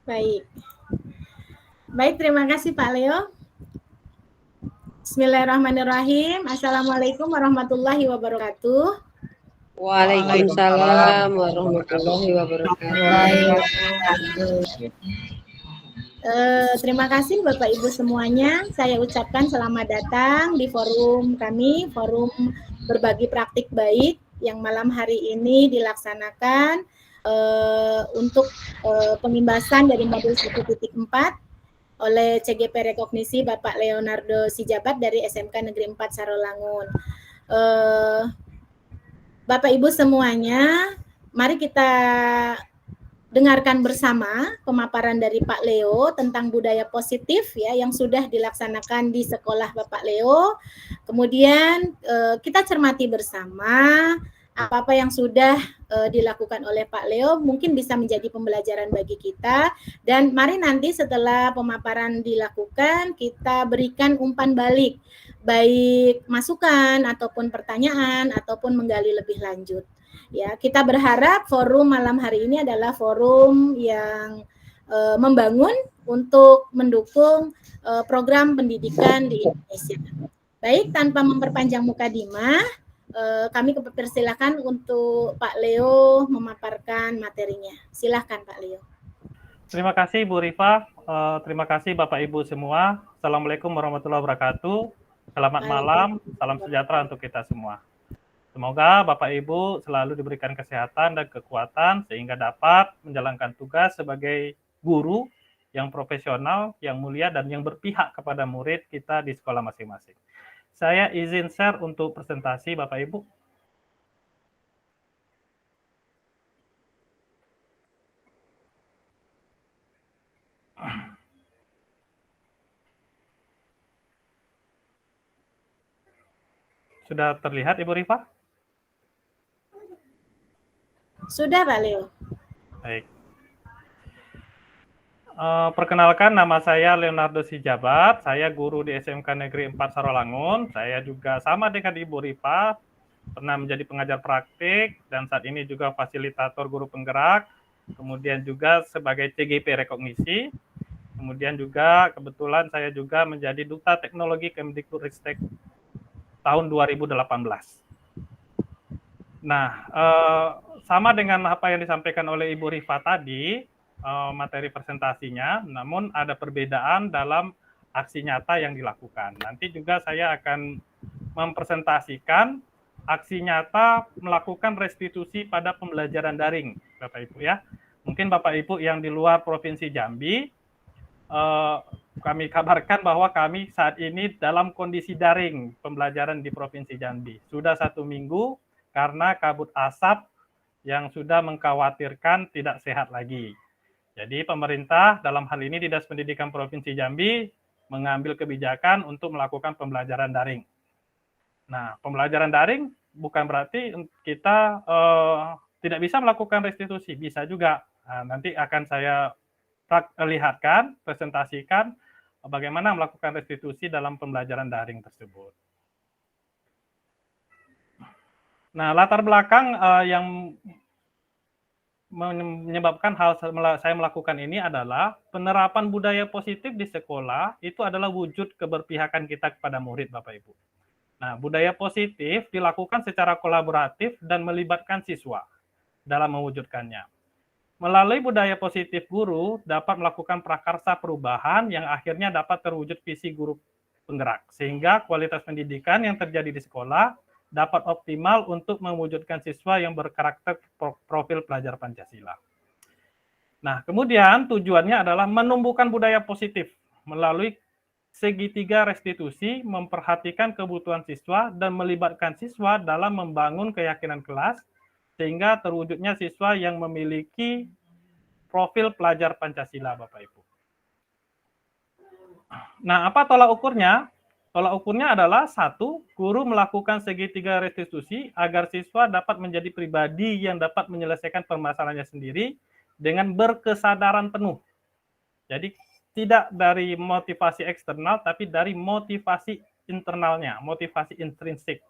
Baik. Baik, terima kasih Pak Leo. Bismillahirrahmanirrahim. Assalamualaikum warahmatullahi wabarakatuh. Waalaikumsalam warahmatullahi wabarakatuh. Terima kasih Bapak Ibu semuanya. Saya ucapkan selamat datang di forum kami, forum berbagi praktik baik yang malam hari ini dilaksanakan untuk pemimbasan dari modul 1.4 oleh CGP Rekognisi Bapak Leonardo Sijabat dari SMK Negeri 4 Sarolangun. Bapak Ibu semuanya, mari kita dengarkan bersama pemaparan dari Pak Leo tentang budaya positif ya yang sudah dilaksanakan di sekolah Bapak Leo. Kemudian kita cermati bersama apa-apa yang sudah dilakukan oleh Pak Leo mungkin bisa menjadi pembelajaran bagi kita, dan mari nanti setelah pemaparan dilakukan kita berikan umpan balik, baik masukan ataupun pertanyaan ataupun menggali lebih lanjut. Ya, kita berharap forum malam hari ini adalah forum yang membangun untuk mendukung program pendidikan di Indonesia. Baik, tanpa memperpanjang mukadimah, kami persilakan untuk Pak Leo memaparkan materinya. Silakan Pak Leo. Terima kasih Bu Rifa, terima kasih Bapak Ibu semua. Assalamualaikum warahmatullahi wabarakatuh. Selamat malam, salam sejahtera untuk kita semua. Semoga Bapak Ibu selalu diberikan kesehatan dan kekuatan sehingga dapat menjalankan tugas sebagai guru yang profesional, yang mulia, dan yang berpihak kepada murid kita di sekolah masing-masing. Saya izin share untuk presentasi Bapak Ibu. Sudah terlihat Ibu Rifa? Sudah Pak Leo. Baik. Perkenalkan, nama saya Leonardo Sijabat, saya guru di SMK Negeri 4 Sarolangun. Saya juga sama dengan Ibu Rifa, pernah menjadi pengajar praktik, dan saat ini juga fasilitator guru penggerak, kemudian juga sebagai CGP Rekognisi, kemudian juga kebetulan saya juga menjadi Duta Teknologi Kemdikbudristek tahun 2018. Nah, sama dengan apa yang disampaikan oleh Ibu Rifa tadi, materi presentasinya, namun ada perbedaan dalam aksi nyata yang dilakukan. Nanti juga saya akan mempresentasikan aksi nyata melakukan restitusi pada pembelajaran daring, Bapak Ibu ya. Mungkin Bapak Ibu yang di luar Provinsi Jambi, kami kabarkan bahwa kami saat ini dalam kondisi daring pembelajaran di Provinsi Jambi. Sudah 1 minggu karena kabut asap yang sudah mengkhawatirkan tidak sehat lagi. Jadi pemerintah dalam hal ini Dinas Pendidikan Provinsi Jambi mengambil kebijakan untuk melakukan pembelajaran daring. Nah, pembelajaran daring bukan berarti kita tidak bisa melakukan restitusi, bisa juga. Nah, nanti akan saya lihatkan, presentasikan bagaimana melakukan restitusi dalam pembelajaran daring tersebut. Nah, latar belakang yang menyebabkan hal saya melakukan ini adalah penerapan budaya positif di sekolah itu adalah wujud keberpihakan kita kepada murid, Bapak Ibu. Nah, budaya positif dilakukan secara kolaboratif dan melibatkan siswa dalam mewujudkannya. Melalui budaya positif, guru dapat melakukan prakarsa perubahan yang akhirnya dapat terwujud visi guru penggerak, sehingga kualitas pendidikan yang terjadi di sekolah dapat optimal untuk mewujudkan siswa yang berkarakter profil pelajar Pancasila. Nah, kemudian tujuannya adalah menumbuhkan budaya positif melalui segitiga restitusi, memperhatikan kebutuhan siswa dan melibatkan siswa dalam membangun keyakinan kelas, sehingga terwujudnya siswa yang memiliki profil pelajar Pancasila, Bapak Ibu. Nah, apa tolak ukurnya? Tolak ukurnya adalah 1, guru melakukan segitiga restitusi agar siswa dapat menjadi pribadi yang dapat menyelesaikan permasalahannya sendiri dengan berkesadaran penuh. Jadi tidak dari motivasi eksternal, tapi dari motivasi internalnya, motivasi intrinsik.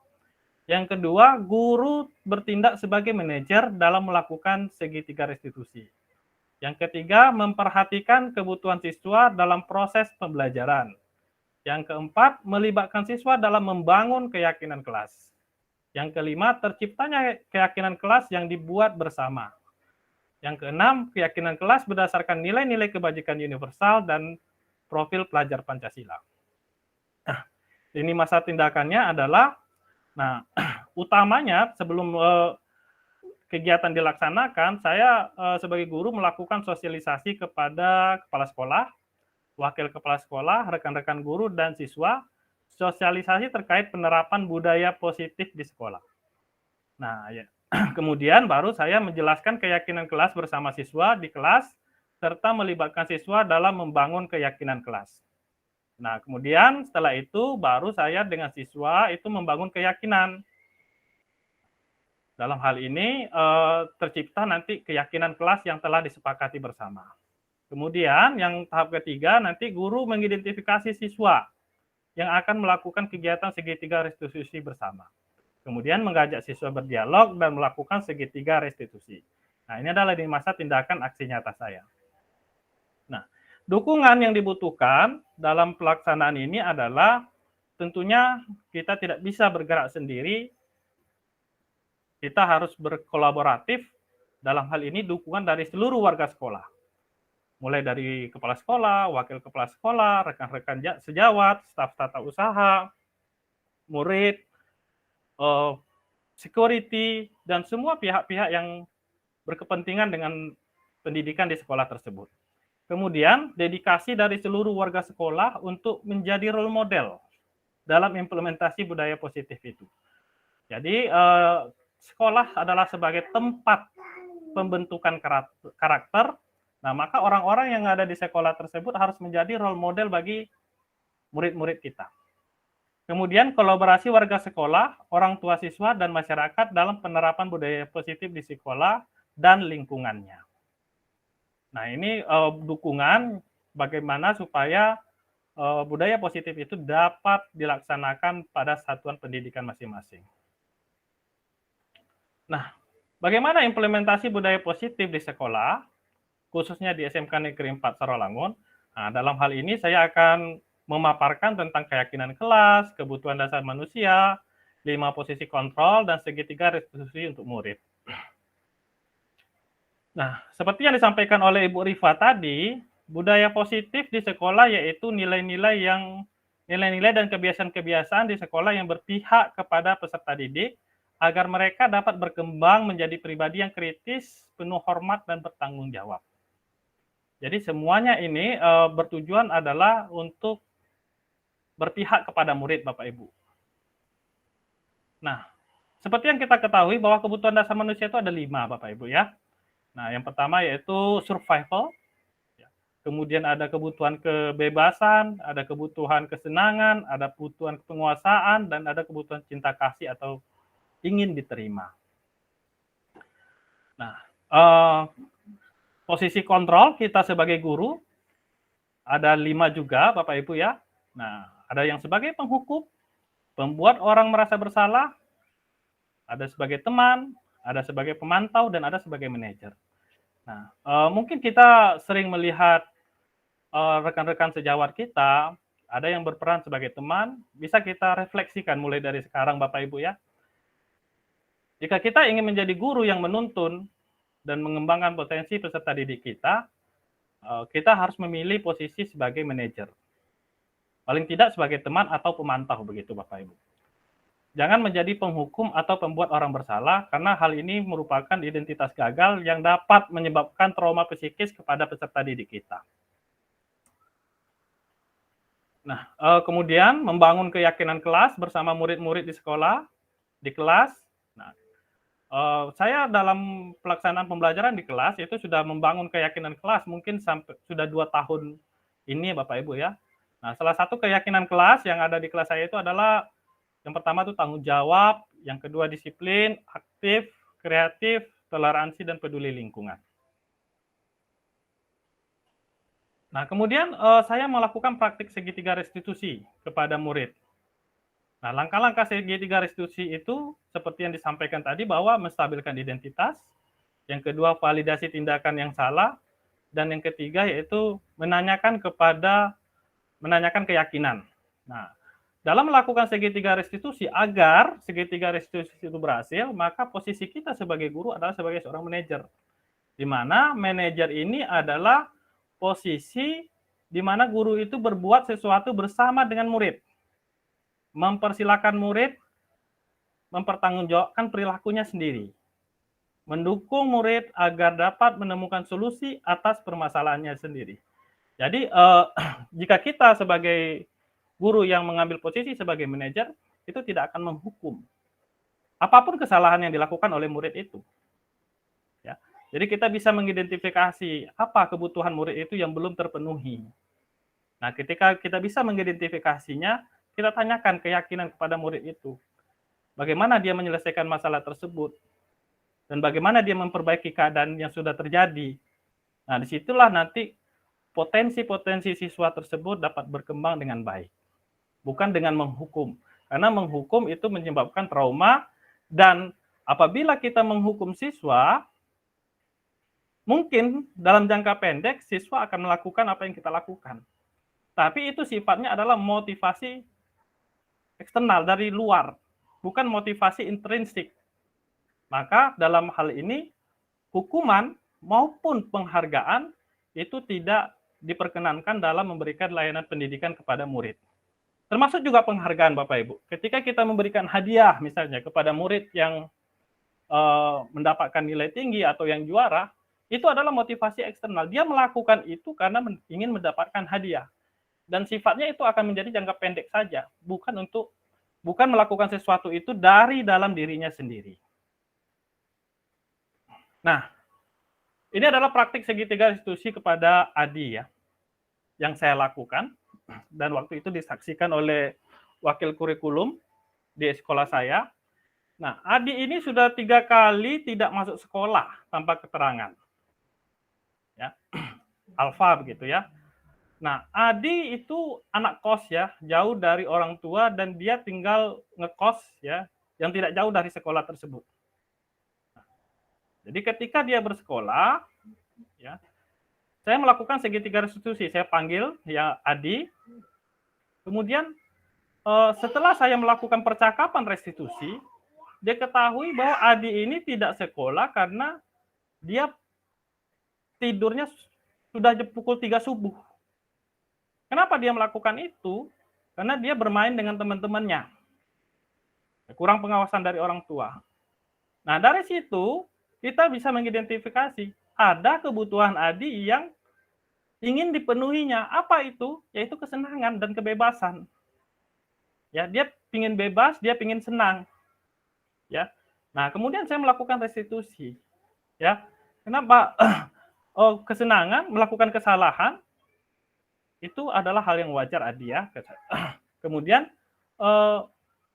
Yang kedua, guru bertindak sebagai manajer dalam melakukan segitiga restitusi. Yang ketiga, memperhatikan kebutuhan siswa dalam proses pembelajaran. Yang keempat, melibatkan siswa dalam membangun keyakinan kelas. Yang kelima, terciptanya keyakinan kelas yang dibuat bersama. Yang keenam, keyakinan kelas berdasarkan nilai-nilai kebajikan universal dan profil pelajar Pancasila. Nah, ini masa tindakannya adalah, nah, utamanya sebelum kegiatan dilaksanakan, saya sebagai guru melakukan sosialisasi kepada kepala sekolah, wakil kepala sekolah, rekan-rekan guru, dan siswa, sosialisasi terkait penerapan budaya positif di sekolah. Nah, ya. Kemudian baru saya menjelaskan keyakinan kelas bersama siswa di kelas, serta melibatkan siswa dalam membangun keyakinan kelas. Nah, kemudian setelah itu baru saya dengan siswa itu membangun keyakinan. Dalam hal ini tercipta nanti keyakinan kelas yang telah disepakati bersama. Kemudian yang tahap ketiga nanti guru mengidentifikasi siswa yang akan melakukan kegiatan segitiga restitusi bersama. Kemudian mengajak siswa berdialog dan melakukan segitiga restitusi. Nah, ini adalah di masa tindakan aksi nyata saya. Nah, dukungan yang dibutuhkan dalam pelaksanaan ini adalah tentunya kita tidak bisa bergerak sendiri, kita harus berkolaboratif, dalam hal ini dukungan dari seluruh warga sekolah. Mulai dari kepala sekolah, wakil kepala sekolah, rekan-rekan sejawat, staf tata usaha, murid, security, dan semua pihak-pihak yang berkepentingan dengan pendidikan di sekolah tersebut. Kemudian, dedikasi dari seluruh warga sekolah untuk menjadi role model dalam implementasi budaya positif itu. Jadi, sekolah adalah sebagai tempat pembentukan karakter. Nah, maka orang-orang yang ada di sekolah tersebut harus menjadi role model bagi murid-murid kita. Kemudian kolaborasi warga sekolah, orang tua siswa, dan masyarakat dalam penerapan budaya positif di sekolah dan lingkungannya. Nah, ini dukungan bagaimana supaya budaya positif itu dapat dilaksanakan pada satuan pendidikan masing-masing. Nah, bagaimana implementasi budaya positif di sekolah, khususnya di SMK Negeri 4 Sarolangun? Nah, dalam hal ini saya akan memaparkan tentang keyakinan kelas, kebutuhan dasar manusia, 5 posisi kontrol, dan segitiga restitusi untuk murid. Nah, seperti yang disampaikan oleh Ibu Rifa tadi, budaya positif di sekolah yaitu nilai-nilai dan kebiasaan-kebiasaan di sekolah yang berpihak kepada peserta didik agar mereka dapat berkembang menjadi pribadi yang kritis, penuh hormat, dan bertanggung jawab. Jadi semuanya ini bertujuan adalah untuk berpihak kepada murid, Bapak Ibu. Nah, seperti yang kita ketahui bahwa kebutuhan dasar manusia itu ada 5, Bapak Ibu ya. Nah, yang pertama yaitu survival, kemudian ada kebutuhan kebebasan, ada kebutuhan kesenangan, ada kebutuhan penguasaan, dan ada kebutuhan cinta kasih atau ingin diterima. Nah, posisi kontrol kita sebagai guru ada 5 juga, Bapak Ibu ya. Nah, ada yang sebagai penghukum, pembuat orang merasa bersalah, ada sebagai teman, ada sebagai pemantau, dan ada sebagai manajer. Nah, mungkin kita sering melihat rekan-rekan sejawat kita, ada yang berperan sebagai teman, bisa kita refleksikan mulai dari sekarang Bapak Ibu ya. Jika kita ingin menjadi guru yang menuntun dan mengembangkan potensi peserta didik kita, kita harus memilih posisi sebagai manajer. Paling tidak sebagai teman atau pemantau begitu Bapak Ibu. Jangan menjadi penghukum atau pembuat orang bersalah, karena hal ini merupakan identitas gagal yang dapat menyebabkan trauma psikis kepada peserta didik kita. Nah, kemudian membangun keyakinan kelas bersama murid-murid di sekolah, di kelas. Nah, saya dalam pelaksanaan pembelajaran di kelas itu sudah membangun keyakinan kelas mungkin sampai sudah 2 tahun ini Bapak Ibu ya. Nah, salah satu keyakinan kelas yang ada di kelas saya itu adalah yang pertama itu tanggung jawab, yang kedua disiplin, aktif, kreatif, toleransi, dan peduli lingkungan. Nah, kemudian saya melakukan praktik segitiga restitusi kepada murid. Nah, langkah-langkah segitiga restitusi itu seperti yang disampaikan tadi bahwa menstabilkan identitas, yang kedua validasi tindakan yang salah, dan yang ketiga yaitu menanyakan keyakinan. Nah, dalam melakukan segitiga restitusi, agar segitiga restitusi itu berhasil, maka posisi kita sebagai guru adalah sebagai seorang manajer, di mana manajer ini adalah posisi di mana guru itu berbuat sesuatu bersama dengan murid, mempersilahkan murid mempertanggungjawabkan perilakunya sendiri, mendukung murid agar dapat menemukan solusi atas permasalahannya sendiri. Jadi jika kita sebagai guru yang mengambil posisi sebagai manajer, itu tidak akan menghukum apapun kesalahan yang dilakukan oleh murid itu. Ya. Jadi kita bisa mengidentifikasi apa kebutuhan murid itu yang belum terpenuhi. Nah, ketika kita bisa mengidentifikasinya, kita tanyakan keyakinan kepada murid itu. Bagaimana dia menyelesaikan masalah tersebut, dan bagaimana dia memperbaiki keadaan yang sudah terjadi. Nah, disitulah nanti potensi-potensi siswa tersebut dapat berkembang dengan baik. Bukan dengan menghukum. Karena menghukum itu menyebabkan trauma, dan apabila kita menghukum siswa, mungkin dalam jangka pendek siswa akan melakukan apa yang kita lakukan. Tapi itu sifatnya adalah motivasi eksternal dari luar, bukan motivasi intrinsik. Maka dalam hal ini, hukuman maupun penghargaan itu tidak diperkenankan dalam memberikan layanan pendidikan kepada murid. Termasuk juga penghargaan Bapak Ibu. Ketika kita memberikan hadiah misalnya kepada murid yang mendapatkan nilai tinggi atau yang juara, itu adalah motivasi eksternal. Dia melakukan itu karena ingin mendapatkan hadiah. Dan sifatnya itu akan menjadi jangka pendek saja, bukan melakukan sesuatu itu dari dalam dirinya sendiri. Nah, ini adalah praktik segitiga restitusi kepada Adi ya, yang saya lakukan. Dan waktu itu disaksikan oleh wakil kurikulum di sekolah saya. Nah, Adi ini sudah 3 kali tidak masuk sekolah tanpa keterangan. Ya, Alfa begitu ya. Nah, Adi itu anak kos ya, jauh dari orang tua, dan dia tinggal ngekos ya, yang tidak jauh dari sekolah tersebut. Jadi ketika dia bersekolah, ya, saya melakukan segitiga restitusi. Saya panggil ya Adi. Kemudian setelah saya melakukan percakapan restitusi, dia ketahui bahwa Adi ini tidak sekolah karena dia tidurnya sudah pukul 3 subuh. Kenapa dia melakukan itu? Karena dia bermain dengan teman-temannya. Kurang pengawasan dari orang tua. Nah, dari situ kita bisa mengidentifikasi ada kebutuhan Adi yang ingin dipenuhinya. Apa itu? Yaitu kesenangan dan kebebasan. Ya, dia ingin bebas, dia ingin senang. Ya. Nah, kemudian saya melakukan restitusi. Ya. Kenapa? Kesenangan, melakukan kesalahan itu adalah hal yang wajar Adi ya. Kemudian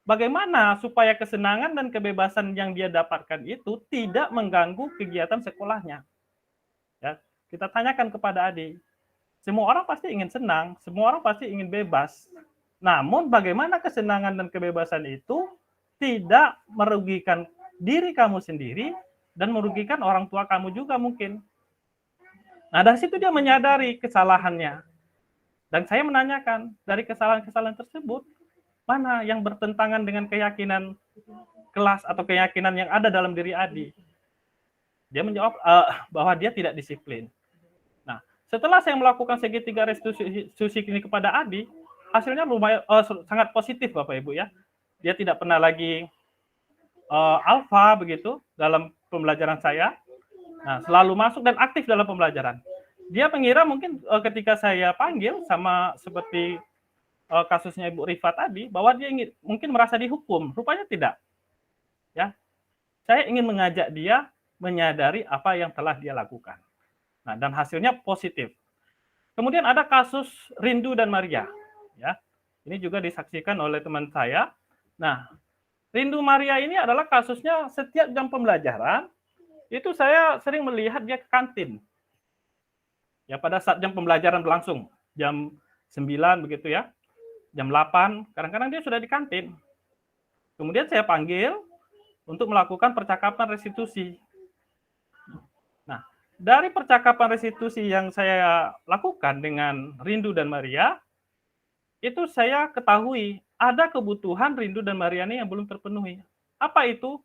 bagaimana supaya kesenangan dan kebebasan yang dia dapatkan itu tidak mengganggu kegiatan sekolahnya. Ya, kita tanyakan kepada Adi. Semua orang pasti ingin senang, semua orang pasti ingin bebas. Namun bagaimana kesenangan dan kebebasan itu tidak merugikan diri kamu sendiri dan merugikan orang tua kamu juga mungkin. Nah, dari situ dia menyadari kesalahannya. Dan saya menanyakan, dari kesalahan-kesalahan tersebut, mana yang bertentangan dengan keyakinan kelas atau keyakinan yang ada dalam diri Adi? Dia menjawab bahwa dia tidak disiplin. Nah, setelah saya melakukan segitiga restitusi ini kepada Adi, hasilnya lumayan sangat positif Bapak Ibu ya. Dia tidak pernah lagi alfa begitu dalam pembelajaran saya. Nah, selalu masuk dan aktif dalam pembelajaran. Dia mengira mungkin ketika saya panggil sama seperti kasusnya Ibu Rifa tadi, bahwa dia mungkin merasa dihukum. Rupanya tidak. Ya, saya ingin mengajak dia menyadari apa yang telah dia lakukan. Nah, dan hasilnya positif. Kemudian ada kasus Rindu dan Maria. Ya, ini juga disaksikan oleh teman saya. Nah, Rindu Maria ini adalah kasusnya setiap jam pembelajaran, itu saya sering melihat dia ke kantin. Ya, pada saat jam pembelajaran berlangsung, jam 9 begitu ya, jam 8, kadang-kadang dia sudah di kantin. Kemudian saya panggil untuk melakukan percakapan restitusi. Nah, dari percakapan restitusi yang saya lakukan dengan Rindu dan Maria, itu saya ketahui ada kebutuhan Rindu dan Maria ini yang belum terpenuhi. Apa itu?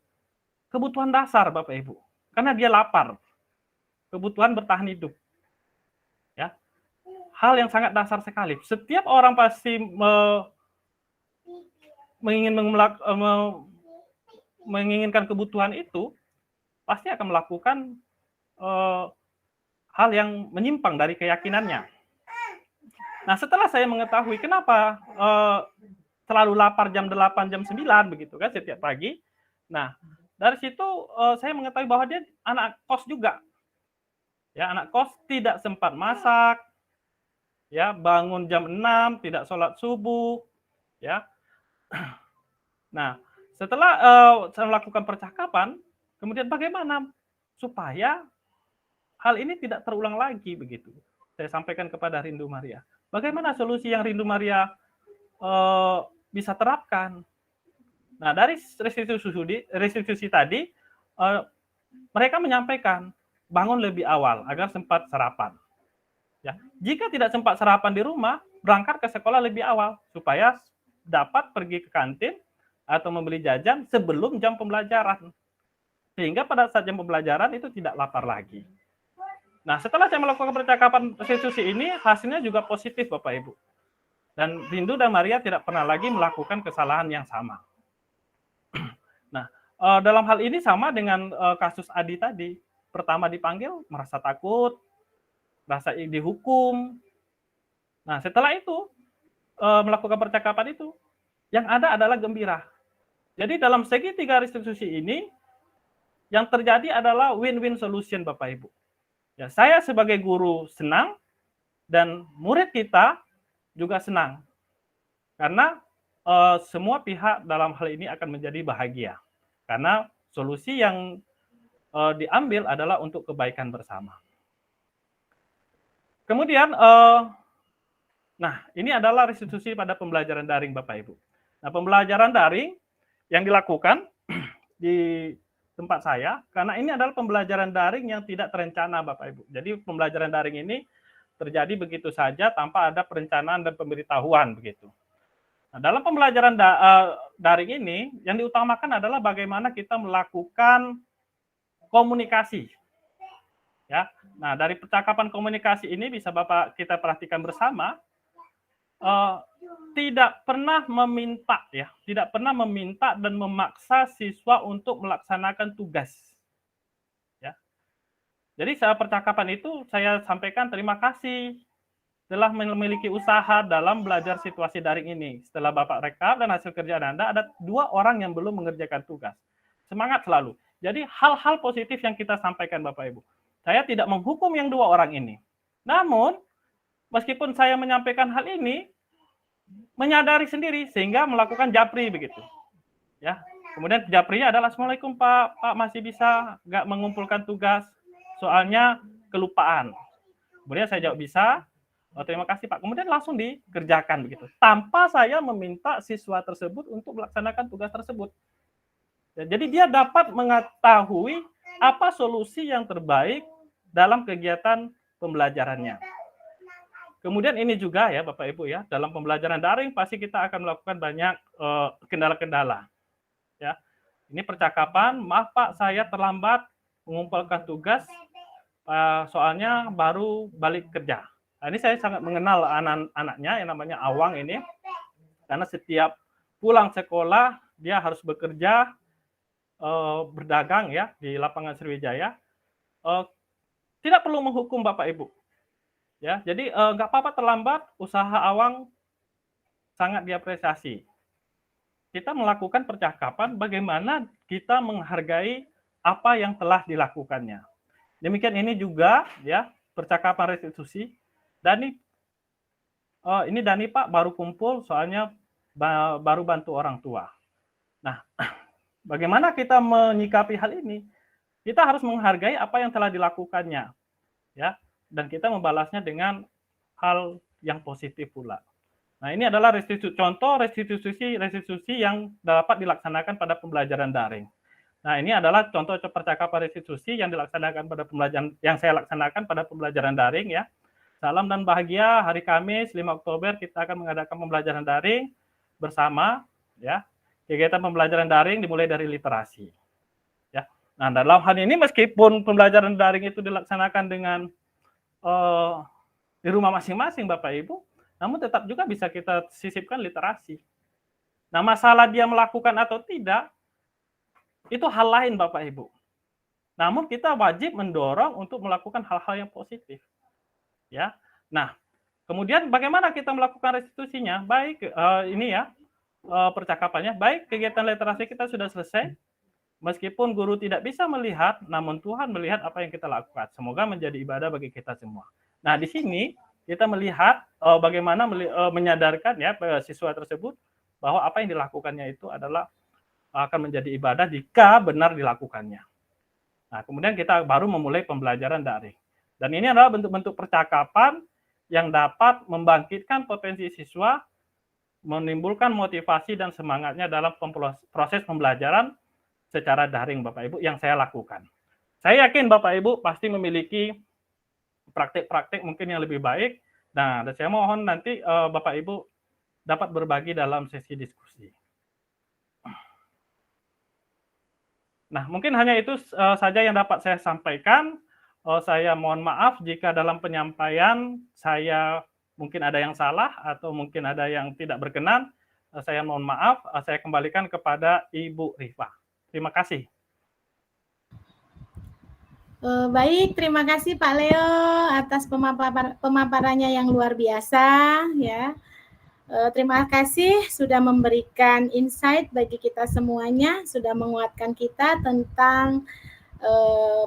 Kebutuhan dasar, Bapak Ibu. Karena dia lapar. Kebutuhan bertahan hidup. Ya. Hal yang sangat dasar sekali. Setiap orang pasti menginginkan kebutuhan itu, pasti akan melakukan hal yang menyimpang dari keyakinannya. Nah, setelah saya mengetahui kenapa selalu lapar jam 8, jam 9 begitu kan setiap pagi. Nah, dari situ saya mengetahui bahwa dia anak kos juga. Ya, anak kos tidak sempat masak. Ya, bangun jam 6, tidak sholat subuh, ya. Nah, setelah saya melakukan percakapan, kemudian bagaimana supaya hal ini tidak terulang lagi begitu. Saya sampaikan kepada Rindu Maria. Bagaimana solusi yang Rindu Maria bisa terapkan? Nah, dari restitusi tadi, mereka menyampaikan bangun lebih awal agar sempat sarapan. Ya, jika tidak sempat sarapan di rumah, berangkat ke sekolah lebih awal supaya dapat pergi ke kantin atau membeli jajan sebelum jam pembelajaran. Sehingga pada saat jam pembelajaran itu tidak lapar lagi. Nah, setelah saya melakukan percakapan restitusi ini, hasilnya juga positif, Bapak Ibu. Dan Rindu dan Maria tidak pernah lagi melakukan kesalahan yang sama. Nah, dalam hal ini sama dengan kasus Adi tadi. Pertama dipanggil, merasa takut, merasa dihukum. Nah, setelah itu, melakukan percakapan itu, yang ada adalah gembira. Jadi dalam segitiga restitusi ini, yang terjadi adalah win-win solution, Bapak Ibu. Ya, saya sebagai guru senang, dan murid kita juga senang. Karena semua pihak dalam hal ini akan menjadi bahagia. Karena solusi yang diambil adalah untuk kebaikan bersama. Kemudian, nah ini adalah restitusi pada pembelajaran daring, Bapak Ibu. Nah, pembelajaran daring yang dilakukan di tempat saya, karena ini adalah pembelajaran daring yang tidak terencana, Bapak Ibu. Jadi pembelajaran daring ini terjadi begitu saja tanpa ada perencanaan dan pemberitahuan begitu. Nah, dalam pembelajaran daring ini yang diutamakan adalah bagaimana kita melakukan komunikasi. Ya. Nah, dari percakapan komunikasi ini bisa Bapak kita perhatikan bersama, tidak pernah meminta ya, tidak pernah meminta dan memaksa siswa untuk melaksanakan tugas. Ya. Jadi saat percakapan itu saya sampaikan terima kasih telah memiliki usaha dalam belajar situasi daring ini. Setelah Bapak rekap dan hasil kerjaan Anda, ada 2 orang yang belum mengerjakan tugas. Semangat selalu. Jadi hal-hal positif yang kita sampaikan Bapak Ibu. Saya tidak menghukum yang 2 orang ini. Namun, meskipun saya menyampaikan hal ini, menyadari sendiri sehingga melakukan japri begitu. Ya. Kemudian japrinya adalah Assalamualaikum Pak, Pak masih bisa nggak mengumpulkan tugas, soalnya kelupaan. Kemudian saya jawab bisa. Oh, terima kasih Pak. Kemudian langsung dikerjakan begitu. Tanpa saya meminta siswa tersebut untuk melaksanakan tugas tersebut. Ya, jadi dia dapat mengetahui apa solusi yang terbaik dalam kegiatan pembelajarannya. Kemudian ini juga ya Bapak Ibu ya, dalam pembelajaran daring pasti kita akan melakukan banyak kendala-kendala. Ya. Ini percakapan, maaf Pak saya terlambat mengumpulkan tugas, soalnya baru balik kerja. Nah, ini saya sangat mengenal anak-anaknya yang namanya Awang ini, karena setiap pulang sekolah dia harus bekerja, berdagang ya di lapangan Sriwijaya. Tidak perlu menghukum Bapak Ibu. Ya, jadi nggak apa-apa terlambat, usaha Awang sangat diapresiasi. Kita melakukan percakapan bagaimana kita menghargai apa yang telah dilakukannya. Demikian ini juga ya percakapan restitusi. Dani, ini Dani Pak baru kumpul soalnya baru bantu orang tua. Nah, bagaimana kita menyikapi hal ini? Kita harus menghargai apa yang telah dilakukannya, ya, dan kita membalasnya dengan hal yang positif pula. Nah, ini adalah contoh restitusi yang dapat dilaksanakan pada pembelajaran daring. Nah, ini adalah contoh percakapan restitusi yang dilaksanakan pada pembelajaran yang saya laksanakan pada pembelajaran daring ya. Salam dan bahagia, hari Kamis 5 Oktober kita akan mengadakan pembelajaran daring bersama ya. Kegiatan pembelajaran daring dimulai dari literasi. Ya. Nah, dalam hal ini meskipun pembelajaran daring itu dilaksanakan dengan di rumah masing-masing Bapak Ibu, namun tetap juga bisa kita sisipkan literasi. Nah, masalah dia melakukan atau tidak itu hal lain Bapak Ibu. Namun kita wajib mendorong untuk melakukan hal-hal yang positif. Ya. Nah, kemudian bagaimana kita melakukan restitusinya? Baik ini ya percakapannya, baik kegiatan literasi kita sudah selesai. Meskipun guru tidak bisa melihat, namun Tuhan melihat apa yang kita lakukan. Semoga menjadi ibadah bagi kita semua. Nah, di sini kita melihat bagaimana menyadarkan ya siswa tersebut bahwa apa yang dilakukannya itu adalah akan menjadi ibadah jika benar dilakukannya. Nah, kemudian kita baru memulai pembelajaran daring. Dan ini adalah bentuk-bentuk percakapan yang dapat membangkitkan potensi siswa, menimbulkan motivasi dan semangatnya dalam proses pembelajaran secara daring Bapak Ibu yang saya lakukan. Saya yakin Bapak Ibu pasti memiliki praktik-praktik mungkin yang lebih baik. Nah, dan saya mohon nanti Bapak Ibu dapat berbagi dalam sesi diskusi. Nah, mungkin hanya itu saja yang dapat saya sampaikan. Saya mohon maaf jika dalam penyampaian saya mungkin ada yang salah atau mungkin ada yang tidak berkenan. Saya mohon maaf. Saya kembalikan kepada Ibu Rifa. Terima kasih. Baik, terima kasih Pak Leo atas pemaparannya yang luar biasa ya. Terima kasih sudah memberikan insight bagi kita semuanya, sudah menguatkan kita tentang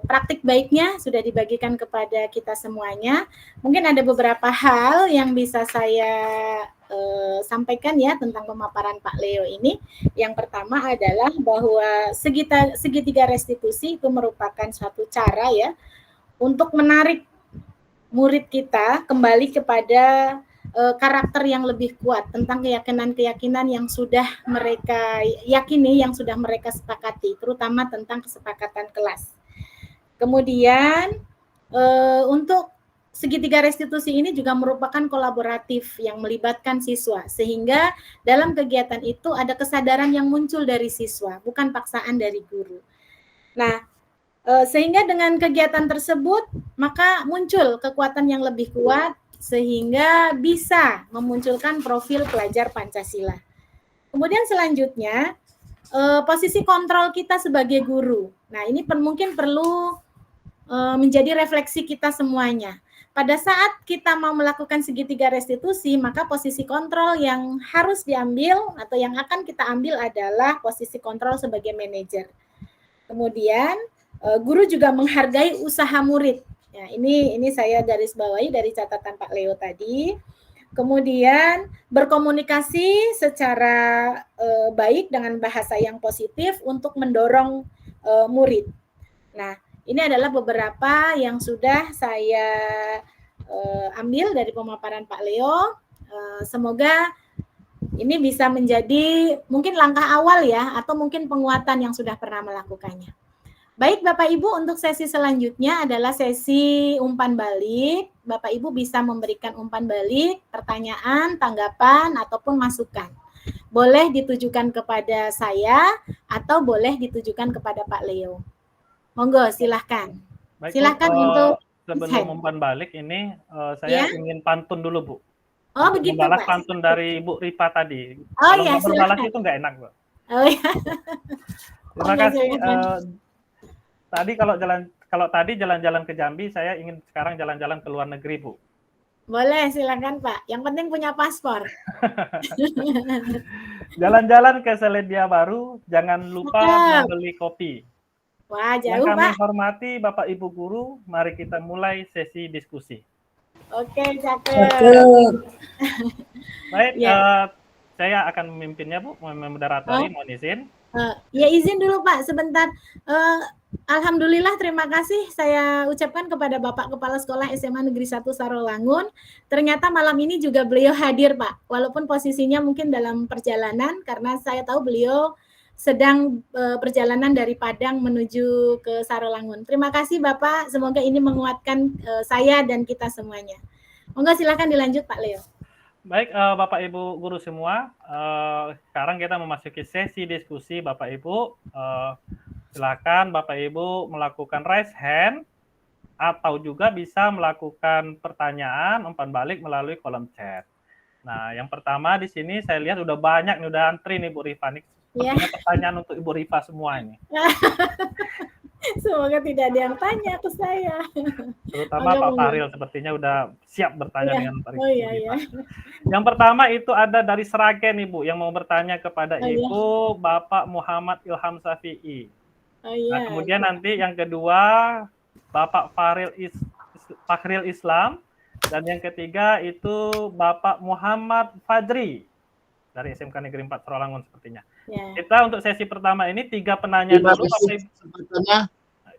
praktik baiknya sudah dibagikan kepada kita semuanya. Mungkin ada beberapa hal yang bisa saya sampaikan ya tentang pemaparan Pak Leo ini. Yang pertama adalah bahwa segitiga restitusi itu merupakan suatu cara ya untuk menarik murid kita kembali kepada karakter yang lebih kuat tentang keyakinan-keyakinan yang sudah mereka yakini, yang sudah mereka sepakati, terutama tentang kesepakatan kelas. Kemudian untuk segitiga restitusi ini juga merupakan kolaboratif yang melibatkan siswa, sehingga dalam kegiatan itu ada kesadaran yang muncul dari siswa, bukan paksaan dari guru. Nah, sehingga dengan kegiatan tersebut maka muncul kekuatan yang lebih kuat sehingga bisa memunculkan profil pelajar Pancasila. Kemudian selanjutnya posisi kontrol kita sebagai guru. Nah, ini mungkin perlu menjadi refleksi kita semuanya. Pada saat kita mau melakukan segitiga restitusi, maka posisi kontrol yang harus diambil atau yang akan kita ambil adalah posisi kontrol sebagai manajer. Kemudian guru juga menghargai usaha murid. Ya, ini saya garis bawahi dari catatan Pak Leo tadi. Kemudian berkomunikasi secara baik dengan bahasa yang positif untuk mendorong murid. Nah, ini adalah beberapa yang sudah saya ambil dari pemaparan Pak Leo. Semoga ini bisa menjadi mungkin langkah awal ya, atau mungkin penguatan yang sudah pernah melakukannya. Baik Bapak Ibu, untuk sesi selanjutnya adalah sesi umpan balik. Bapak Ibu bisa memberikan umpan balik, pertanyaan, tanggapan, ataupun masukan. Boleh ditujukan kepada saya atau boleh ditujukan kepada Pak Leo. Monggo, silahkan. Baik, silahkan Bu, untuk sebelum umpan balik ini saya ingin pantun dulu Bu. Oh begitu membalas Pak. Pantun dari Bu Rifa tadi. Oh Kalau iya, berbalas silahkan. itu nggak enak Bu. Oh iya. Terima kasih. Tadi kalau tadi jalan-jalan ke Jambi, saya ingin sekarang jalan-jalan ke luar negeri, Bu. Boleh, silakan Pak. Yang penting punya paspor. Jalan-jalan ke Selandia Baru, jangan lupa membeli kopi. Wah, jauh, Yang kami Pak. hormati Bapak Ibu guru, mari kita mulai sesi diskusi. Oke, cakep. Baik, saya akan memimpinnya, Bu, memoderatori, mohon izin. Ya izin dulu Pak, sebentar. Alhamdulillah, terima kasih saya ucapkan kepada Bapak Kepala Sekolah SMA Negeri 1 Sarolangun. Ternyata malam ini juga beliau hadir Pak, walaupun posisinya mungkin dalam perjalanan, karena saya tahu beliau sedang perjalanan dari Padang menuju ke Sarolangun. Terima kasih Bapak, semoga ini menguatkan saya dan kita semuanya. Monggo silakan dilanjut Pak Leo. Baik, Bapak Ibu guru semua, sekarang kita memasuki sesi diskusi Bapak Ibu. Silakan Bapak Ibu melakukan raise hand atau juga bisa melakukan pertanyaan umpan balik melalui kolom chat. Nah, yang pertama di sini saya lihat udah banyak nih, udah antri nih Bu Rifa nih. Sepertinya pertanyaan untuk Ibu Rifa semua ini. Semoga tidak ada yang tanya ke saya. Terutama Pak Fahril sepertinya udah siap bertanya dengan Pak Rifa. Iya. Yang pertama itu ada dari Sragen Ibu yang mau bertanya kepada Ibu Bapak Muhammad Ilham Syafi'i. Nah, kemudian nanti yang kedua Bapak Fahril Islam, dan yang ketiga itu Bapak Muhammad Fadri dari SMK Negeri 4 Sarolangun sepertinya. Kita untuk sesi pertama ini 3 penanya dulu Bapak Ibu.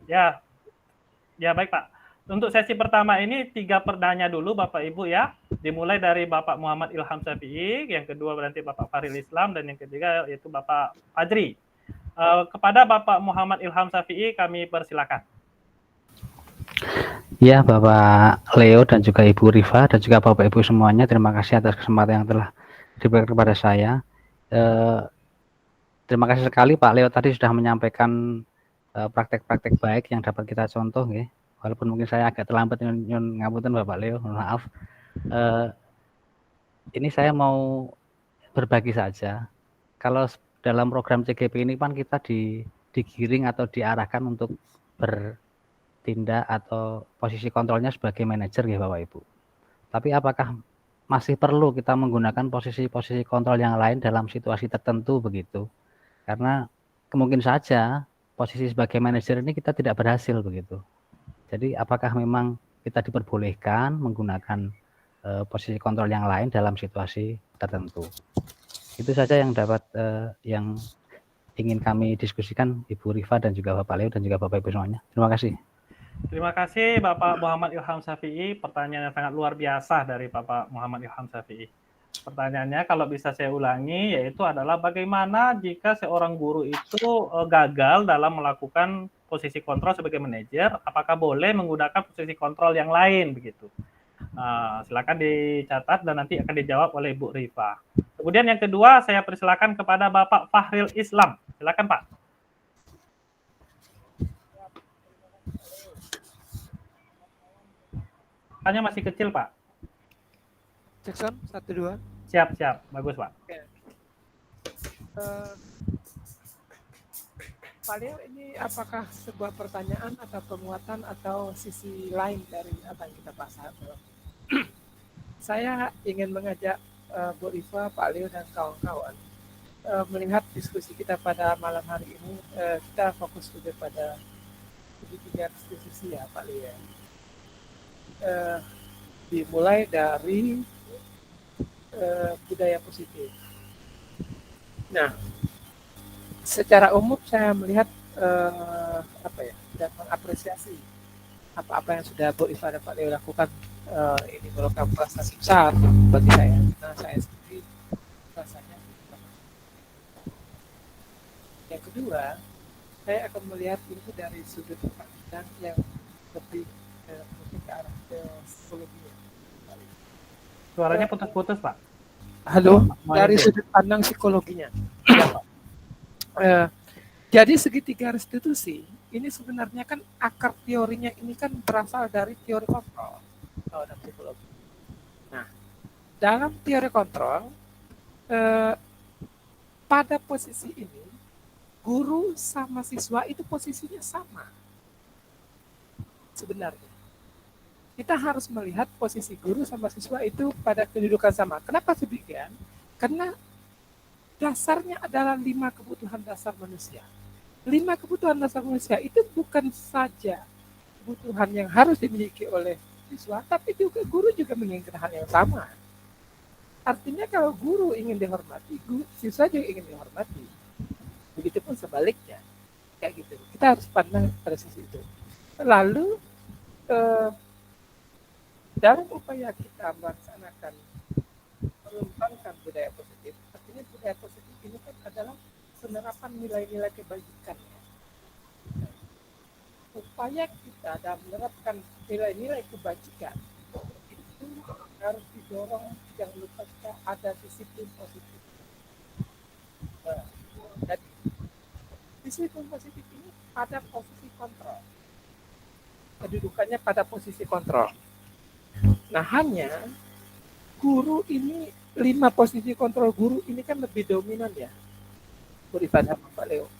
Ya baik Pak. Untuk sesi pertama ini 3 penanya dulu Bapak Ibu ya. Dimulai dari Bapak Muhammad Ilham Syafi'i, yang kedua berarti Bapak Fahril Islam, dan yang ketiga yaitu Bapak Fadri. Kepada Bapak Muhammad Ilham Syafi'i kami persilakan. Ya, Bapak Leo dan juga Ibu Rifa dan juga Bapak Ibu semuanya, terima kasih atas kesempatan yang telah diberikan kepada saya. Terima kasih sekali Pak Leo tadi sudah menyampaikan praktek-praktek baik yang dapat kita contoh, ya. Walaupun mungkin saya agak terlambat ngapunten Bapak Leo, maaf. Ini saya mau berbagi saja. Kalau dalam program CGP ini kan kita digiring atau diarahkan untuk bertindak atau posisi kontrolnya sebagai manajer ya Bapak Ibu. Tapi apakah masih perlu kita menggunakan posisi-posisi kontrol yang lain dalam situasi tertentu begitu? Karena kemungkin saja posisi sebagai manajer ini kita tidak berhasil begitu. Jadi apakah memang kita diperbolehkan menggunakan posisi kontrol yang lain dalam situasi tertentu? Itu saja yang dapat yang ingin kami diskusikan Ibu Rifa dan juga Bapak Leo dan juga Bapak Ibu semuanya. Terima kasih. Terima kasih Bapak Muhammad Ilham Syafi'i. Pertanyaan yang sangat luar biasa dari Bapak Muhammad Ilham Syafi'i. Pertanyaannya kalau bisa saya ulangi yaitu adalah bagaimana jika seorang guru itu gagal dalam melakukan posisi kontrol sebagai manajer, apakah boleh menggunakan posisi kontrol yang lain begitu? Silakan dicatat dan nanti akan dijawab oleh Bu Rifa. Kemudian yang kedua saya persilakan kepada Bapak Fahril Islam. Silakan Pak. Hanya masih kecil Pak. Jackson 1 2. Siap, bagus Pak. Oke. Pak Leo, ini apakah sebuah pertanyaan atau penguatan atau sisi lain dari apa yang kita bahas? Saya ingin mengajak Bu Rifa, Pak Leo dan kawan-kawan melihat diskusi kita pada malam hari ini. Kita fokus juga pada segitiga institusi ya Pak Leo. Dimulai dari budaya positif. Nah, secara umum saya melihat dan mengapresiasi apa yang sudah Bu Rifa dan Pak Leo lakukan. Ini merupakan prestasi besar bagi saya. Karena saya sendiri rasanya. Yang kedua, saya akan melihat ini dari sudut pandang yang lebih ke arah psikologi. Suaranya putus-putus Pak. Halo, dari sudut pandang psikologinya. Ya, Pak. Jadi segitiga restitusi ini sebenarnya kan akar teorinya ini kan berasal dari teori kontrol dalam psikologi. Nah, dalam teori kontrol pada posisi ini guru sama siswa itu posisinya sama sebenarnya. Kita harus melihat posisi guru sama siswa itu pada kedudukan sama. Kenapa demikian? Karena dasarnya adalah 5 kebutuhan dasar manusia. 5 kebutuhan dasar manusia itu bukan saja kebutuhan yang harus dimiliki oleh siswa, tapi juga guru juga menginginkan hal yang sama. Artinya kalau guru ingin dihormati, siswa juga ingin dihormati. Begitupun sebaliknya. Kayak gitu. Kita harus pandang pada sisi itu. Lalu dalam upaya kita melaksanakan mengembangkan budaya positif, artinya budaya positif ini kan adalah penerapan nilai-nilai kebajikan. Upaya kita dalam menerapkan nilai-nilai kebajikan itu harus didorong, jangan lupa kita ada disiplin positif. Jadi disiplin positif ini pada posisi kontrol, kedudukannya pada posisi kontrol. Nah, hanya guru ini 5 posisi kontrol guru ini kan lebih dominan ya, Bu Rifat sama Pak Leo.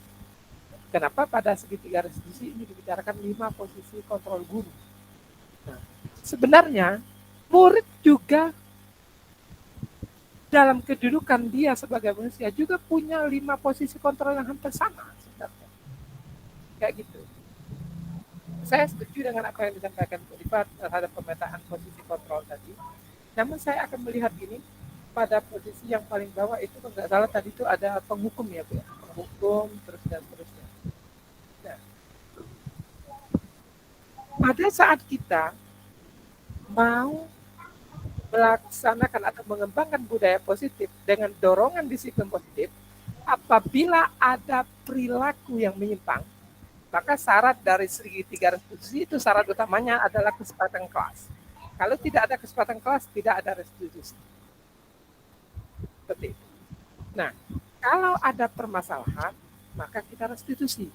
Kenapa pada segitiga restitusi ini dibicarakan 5 posisi kontrol guru? Nah, sebenarnya murid juga dalam kedudukan dia sebagai manusia juga punya 5 posisi kontrol yang hampir sama sebenarnya. Kayak gitu. Saya setuju dengan apa yang disampaikan Bu Rifat terhadap pemetaan posisi kontrol tadi. Namun saya akan melihat ini pada posisi yang paling bawah itu, kalau nggak salah tadi itu ada penghukum ya Bu ya. Penghukum terus dan seterusnya. Nah, pada saat kita mau melaksanakan atau mengembangkan budaya positif dengan dorongan disiplin positif, apabila ada perilaku yang menyimpang, maka syarat dari segitiga restitusi itu syarat utamanya adalah kesepakatan kelas. Kalau tidak ada kesepakatan kelas, tidak ada restitusi. Seperti itu. Nah, kalau ada permasalahan, maka kita restitusi.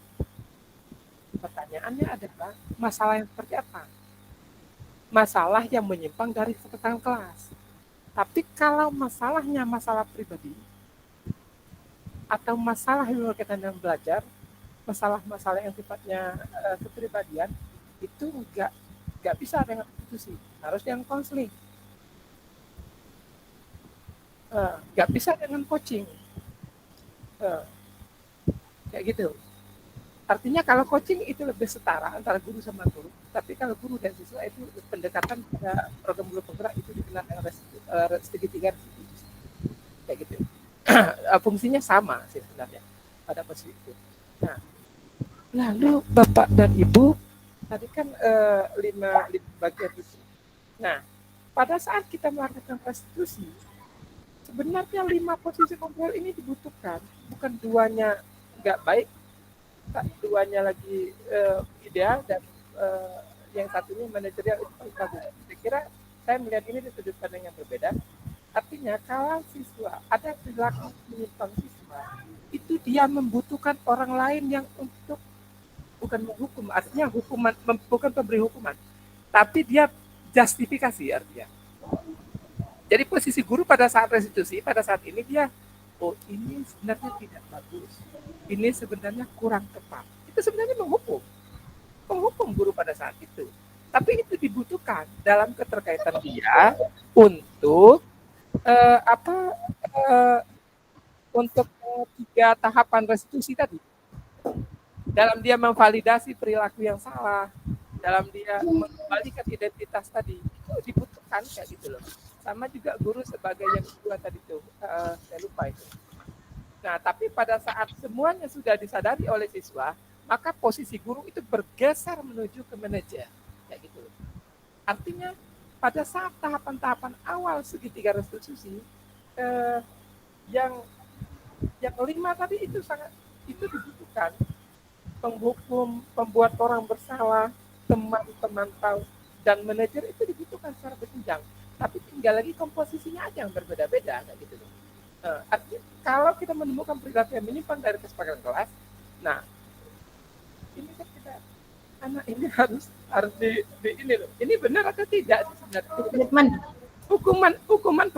Pertanyaannya adalah masalah yang seperti apa? Masalah yang menyimpang dari kesepakatan kelas. Tapi kalau masalahnya masalah pribadi atau masalah yang berkaitan dengan belajar, masalah-masalah yang sifatnya kepribadian itu nggak bisa dengan restitusi, harus dengan konseling, nggak bisa dengan coaching, kayak gitu. Artinya kalau coaching itu lebih setara antara guru sama guru, tapi kalau guru dan siswa itu pendekatan pada program guru penggerak itu dikenal dengan segitiga restitusi, kayak gitu. Fungsinya sama sih sebenarnya pada posisi itu. Nah, lalu Bapak dan Ibu tadi kan 5 bagian itu. Nah, pada saat kita melakukan restitusi, sebenarnya 5 posisi kontrol ini dibutuhkan, bukan duanya nggak baik, duanya lagi ideal dan yang satunya manajerial itu paling bagus. Saya kira saya melihat ini di sudut pandang yang berbeda. Artinya kalau siswa ada perilaku menyimpang siswa, itu dia membutuhkan orang lain yang untuk bukan menghukum, artinya hukuman bukan pemberi hukuman, tapi dia justifikasi artinya. Jadi posisi guru pada saat restitusi, pada saat ini dia, oh ini sebenarnya tidak bagus, ini sebenarnya kurang tepat. Itu sebenarnya menghukum guru pada saat itu. Tapi itu dibutuhkan dalam keterkaitan dia untuk untuk 3 tahapan restitusi tadi. Dalam dia memvalidasi perilaku yang salah, dalam dia mengembalikan identitas tadi, itu dibutuhkan kayak gitu loh. Sama juga guru sebagai yang kedua tadi tuh, saya lupa itu. Nah, tapi pada saat semuanya sudah disadari oleh siswa, maka posisi guru itu bergeser menuju ke manajer, kayak gitu. Artinya pada saat tahapan-tahapan awal segitiga restitusi, yang 5 tadi itu dibutuhkan. Penghukum, pembuat orang bersalah, teman pemantau, dan manajer itu dibutuhkan secara berjenjang. Tapi tinggal lagi komposisinya aja yang berbeda-beda, kayak gitu. Artinya kalau kita menemukan perilaku yang menyimpang dari kesepakatan kelas, nah ini kan kita anak ini harus di ini loh. Ini benar atau tidak sebenarnya? Hukuman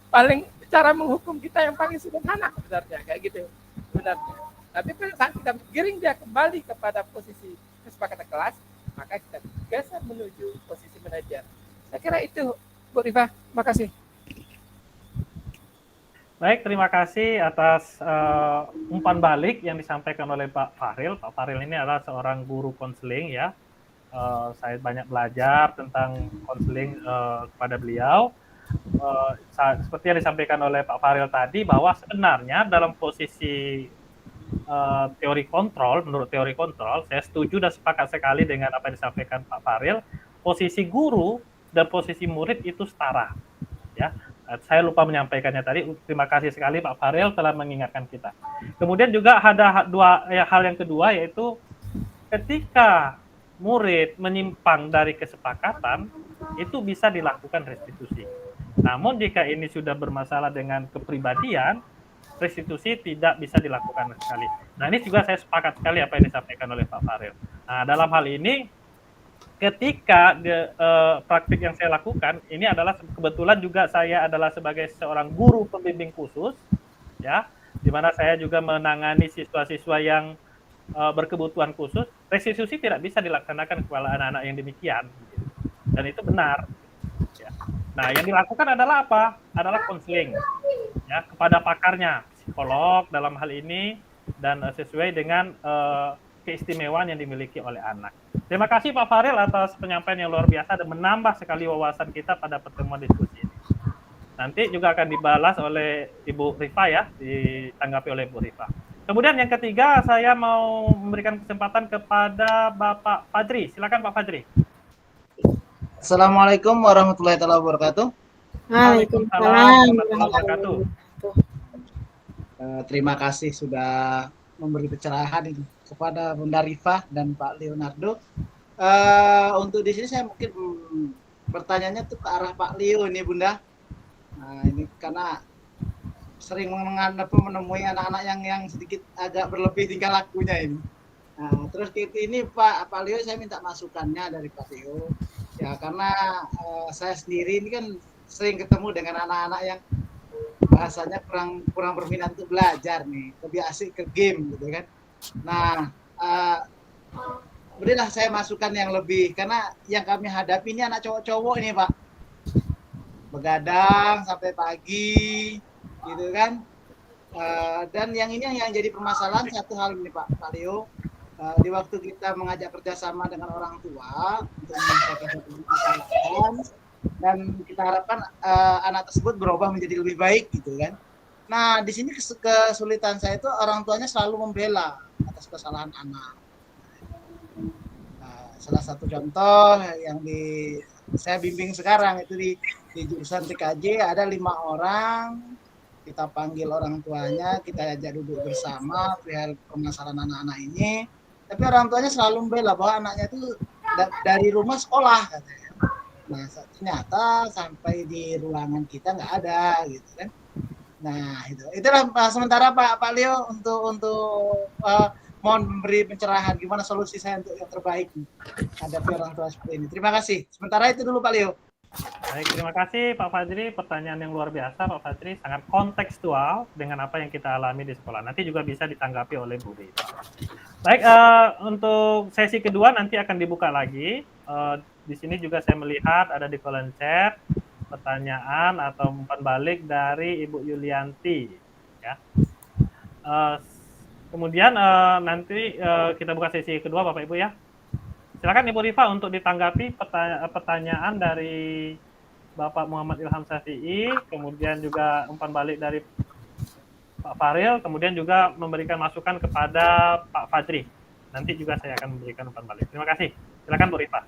paling cara menghukum kita yang paling sederhana sebenarnya kayak gitu sebenarnya. Tapi pada saat kita giring dia kembali kepada posisi kesepakatan kelas, maka kita geser menuju posisi manajer. Saya kira itu, Bu Rifah. Makasih. Baik, terima kasih atas umpan balik yang disampaikan oleh Pak Fahril. Pak Fahril ini adalah seorang guru konseling ya. Saya banyak belajar tentang konseling kepada beliau. Seperti yang disampaikan oleh Pak Fahril tadi, bahwa sebenarnya dalam posisi teori kontrol, menurut teori kontrol, saya setuju dan sepakat sekali dengan apa yang disampaikan Pak Fahril. Posisi guru dan posisi murid itu setara, ya. Saya lupa menyampaikannya tadi. Terima kasih sekali Pak Farel telah mengingatkan kita. Kemudian juga ada hal yang kedua, yaitu ketika murid menyimpang dari kesepakatan, itu bisa dilakukan restitusi. Namun jika ini sudah bermasalah dengan kepribadian, restitusi tidak bisa dilakukan sekali. Nah, ini juga saya sepakat sekali apa yang disampaikan oleh Pak Farel. Nah, dalam hal ini, ketika praktik yang saya lakukan, ini adalah kebetulan juga saya adalah sebagai seorang guru pembimbing khusus, ya, di mana saya juga menangani siswa-siswa yang berkebutuhan khusus. Restitusi tidak bisa dilaksanakan kepada anak-anak yang demikian, dan itu benar. Ya. Nah, yang dilakukan adalah apa? Adalah konseling, ya, kepada pakarnya, psikolog dalam hal ini, dan sesuai dengan keistimewaan yang dimiliki oleh anak. Terima kasih Pak Farel atas penyampaian yang luar biasa dan menambah sekali wawasan kita pada pertemuan diskusi ini. Nanti juga akan dibalas oleh Ibu Rifa, ya, ditanggapi oleh Ibu Rifa. Kemudian yang ketiga, saya mau memberikan kesempatan kepada Bapak Fadri. Silakan Pak Fadri. Assalamualaikum warahmatullahi wabarakatuh. Waalaikumsalam warahmatullahi wabarakatuh. Terima kasih sudah memberi pencerahan ini kepada Bunda Rifa dan Pak Leonardo. Untuk di sini saya mungkin bertanyanya tuh ke arah Pak Leo ini, Bunda. Nah, ini karena sering menemui anak-anak yang sedikit agak berlebih tingkah lakunya ini. Nah, terus ini Pak Leo, saya minta masukannya dari Pak Leo. Ya, karena saya sendiri ini kan sering ketemu dengan anak-anak yang bahasanya kurang berminat untuk belajar nih, lebih asik ke game gitu kan. Nah, berilah saya masukan yang lebih, karena yang kami hadapi ini anak cowok-cowok ini Pak, begadang sampai pagi gitu kan. Dan yang ini yang jadi permasalahan satu hal ini Pak Leo, di waktu kita mengajak kerjasama dengan orang tua untuk menyelesaikan satu permasalahan, dan kita harapkan anak tersebut berubah menjadi lebih baik gitu kan. Nah, di sini kesulitan saya itu orang tuanya selalu membela atas kesalahan anak. Salah satu contoh yang saya bimbing sekarang itu di jurusan TKJ ada 5 orang, kita panggil orang tuanya, kita ajak duduk bersama perihal permasalahan anak-anak ini, tapi orang tuanya selalu membela bahwa anaknya itu dari rumah sekolah katanya. Nah, ternyata sampai di ruangan kita nggak ada gitu kan. Nah, itulah sementara Pak Leo untuk mohon memberi pencerahan gimana solusi saya untuk yang terbaik hadapi orang tua seperti ini. Terima kasih. Sementara itu dulu Pak Leo. Baik, terima kasih Pak Fadri. Pertanyaan yang luar biasa Pak Fadri, sangat kontekstual dengan apa yang kita alami di sekolah. Nanti juga bisa ditanggapi oleh Bu Rita. Baik, untuk sesi kedua nanti akan dibuka lagi. Di sini juga saya melihat ada di kolom chat pertanyaan atau umpan balik dari Ibu Yulianti. Ya. Kemudian nanti kita buka sesi kedua Bapak Ibu ya. Silakan Ibu Rifa untuk ditanggapi pertanyaan dari Bapak Muhammad Ilham Syafi'i, kemudian juga umpan balik dari Pak Farel, kemudian juga memberikan masukan kepada Pak Fadri. Nanti juga saya akan memberikan umpan balik. Terima kasih. Silakan Bu Rifa.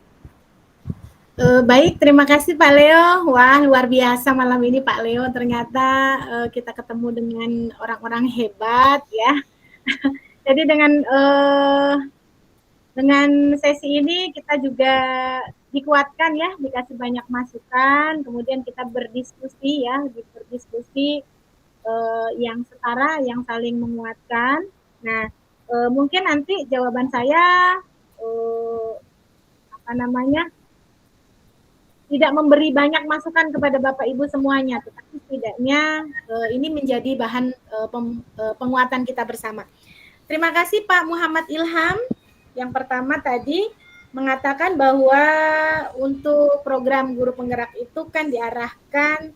Baik, terima kasih Pak Leo. Wah, luar biasa malam ini Pak Leo. Ternyata kita ketemu dengan orang-orang hebat ya. Jadi dengan sesi ini kita juga dikuatkan ya, dikasih banyak masukan, kemudian kita berdiskusi ya, yang setara, yang saling menguatkan. Nah, mungkin nanti jawaban saya tidak memberi banyak masukan kepada Bapak Ibu semuanya, tetapi setidaknya ini menjadi bahan penguatan kita bersama. Terima kasih Pak Muhammad Ilham. Yang pertama tadi mengatakan bahwa untuk program guru penggerak itu kan diarahkan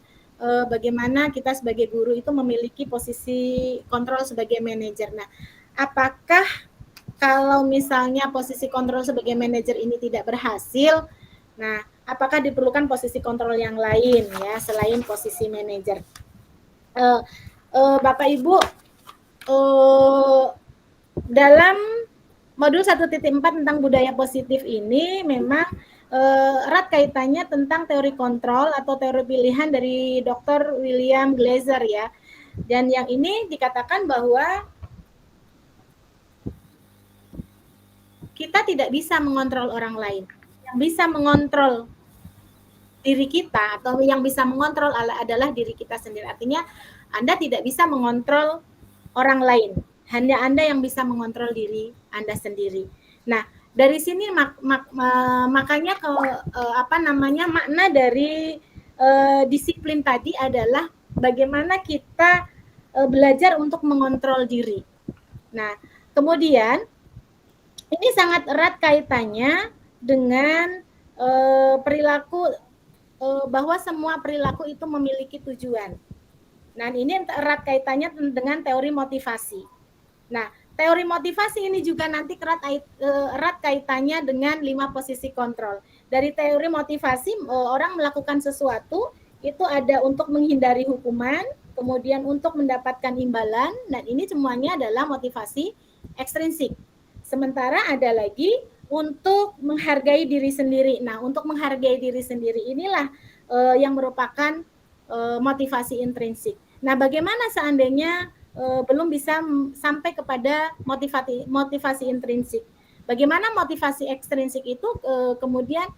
bagaimana kita sebagai guru itu memiliki posisi kontrol sebagai manajer. Nah, apakah kalau misalnya posisi kontrol sebagai manajer ini tidak berhasil, nah apakah diperlukan posisi kontrol yang lain ya selain posisi manajer? Bapak Ibu, dalam modul 1.4 tentang budaya positif ini memang erat kaitannya tentang teori kontrol atau teori pilihan dari Dr. William Glasser ya. Dan yang ini dikatakan bahwa kita tidak bisa mengontrol orang lain. Yang bisa mengontrol diri kita atau yang bisa mengontrol adalah diri kita sendiri. Artinya Anda tidak bisa mengontrol orang lain. Hanya Anda yang bisa mengontrol diri Anda sendiri. Nah, dari sini makanya makna dari disiplin tadi adalah bagaimana kita belajar untuk mengontrol diri. Nah, kemudian ini sangat erat kaitannya dengan perilaku, bahwa semua perilaku itu memiliki tujuan. Nah, ini erat kaitannya dengan teori motivasi. Nah, teori motivasi ini juga nanti erat kaitannya dengan 5 posisi kontrol. Dari teori motivasi, orang melakukan sesuatu itu ada untuk menghindari hukuman, kemudian untuk mendapatkan imbalan, dan ini semuanya adalah motivasi ekstrinsik. Sementara ada lagi untuk menghargai diri sendiri. Nah, untuk menghargai diri sendiri inilah yang merupakan motivasi intrinsik. Nah, bagaimana seandainya belum bisa sampai kepada motivasi intrinsik? Bagaimana motivasi ekstrinsik itu kemudian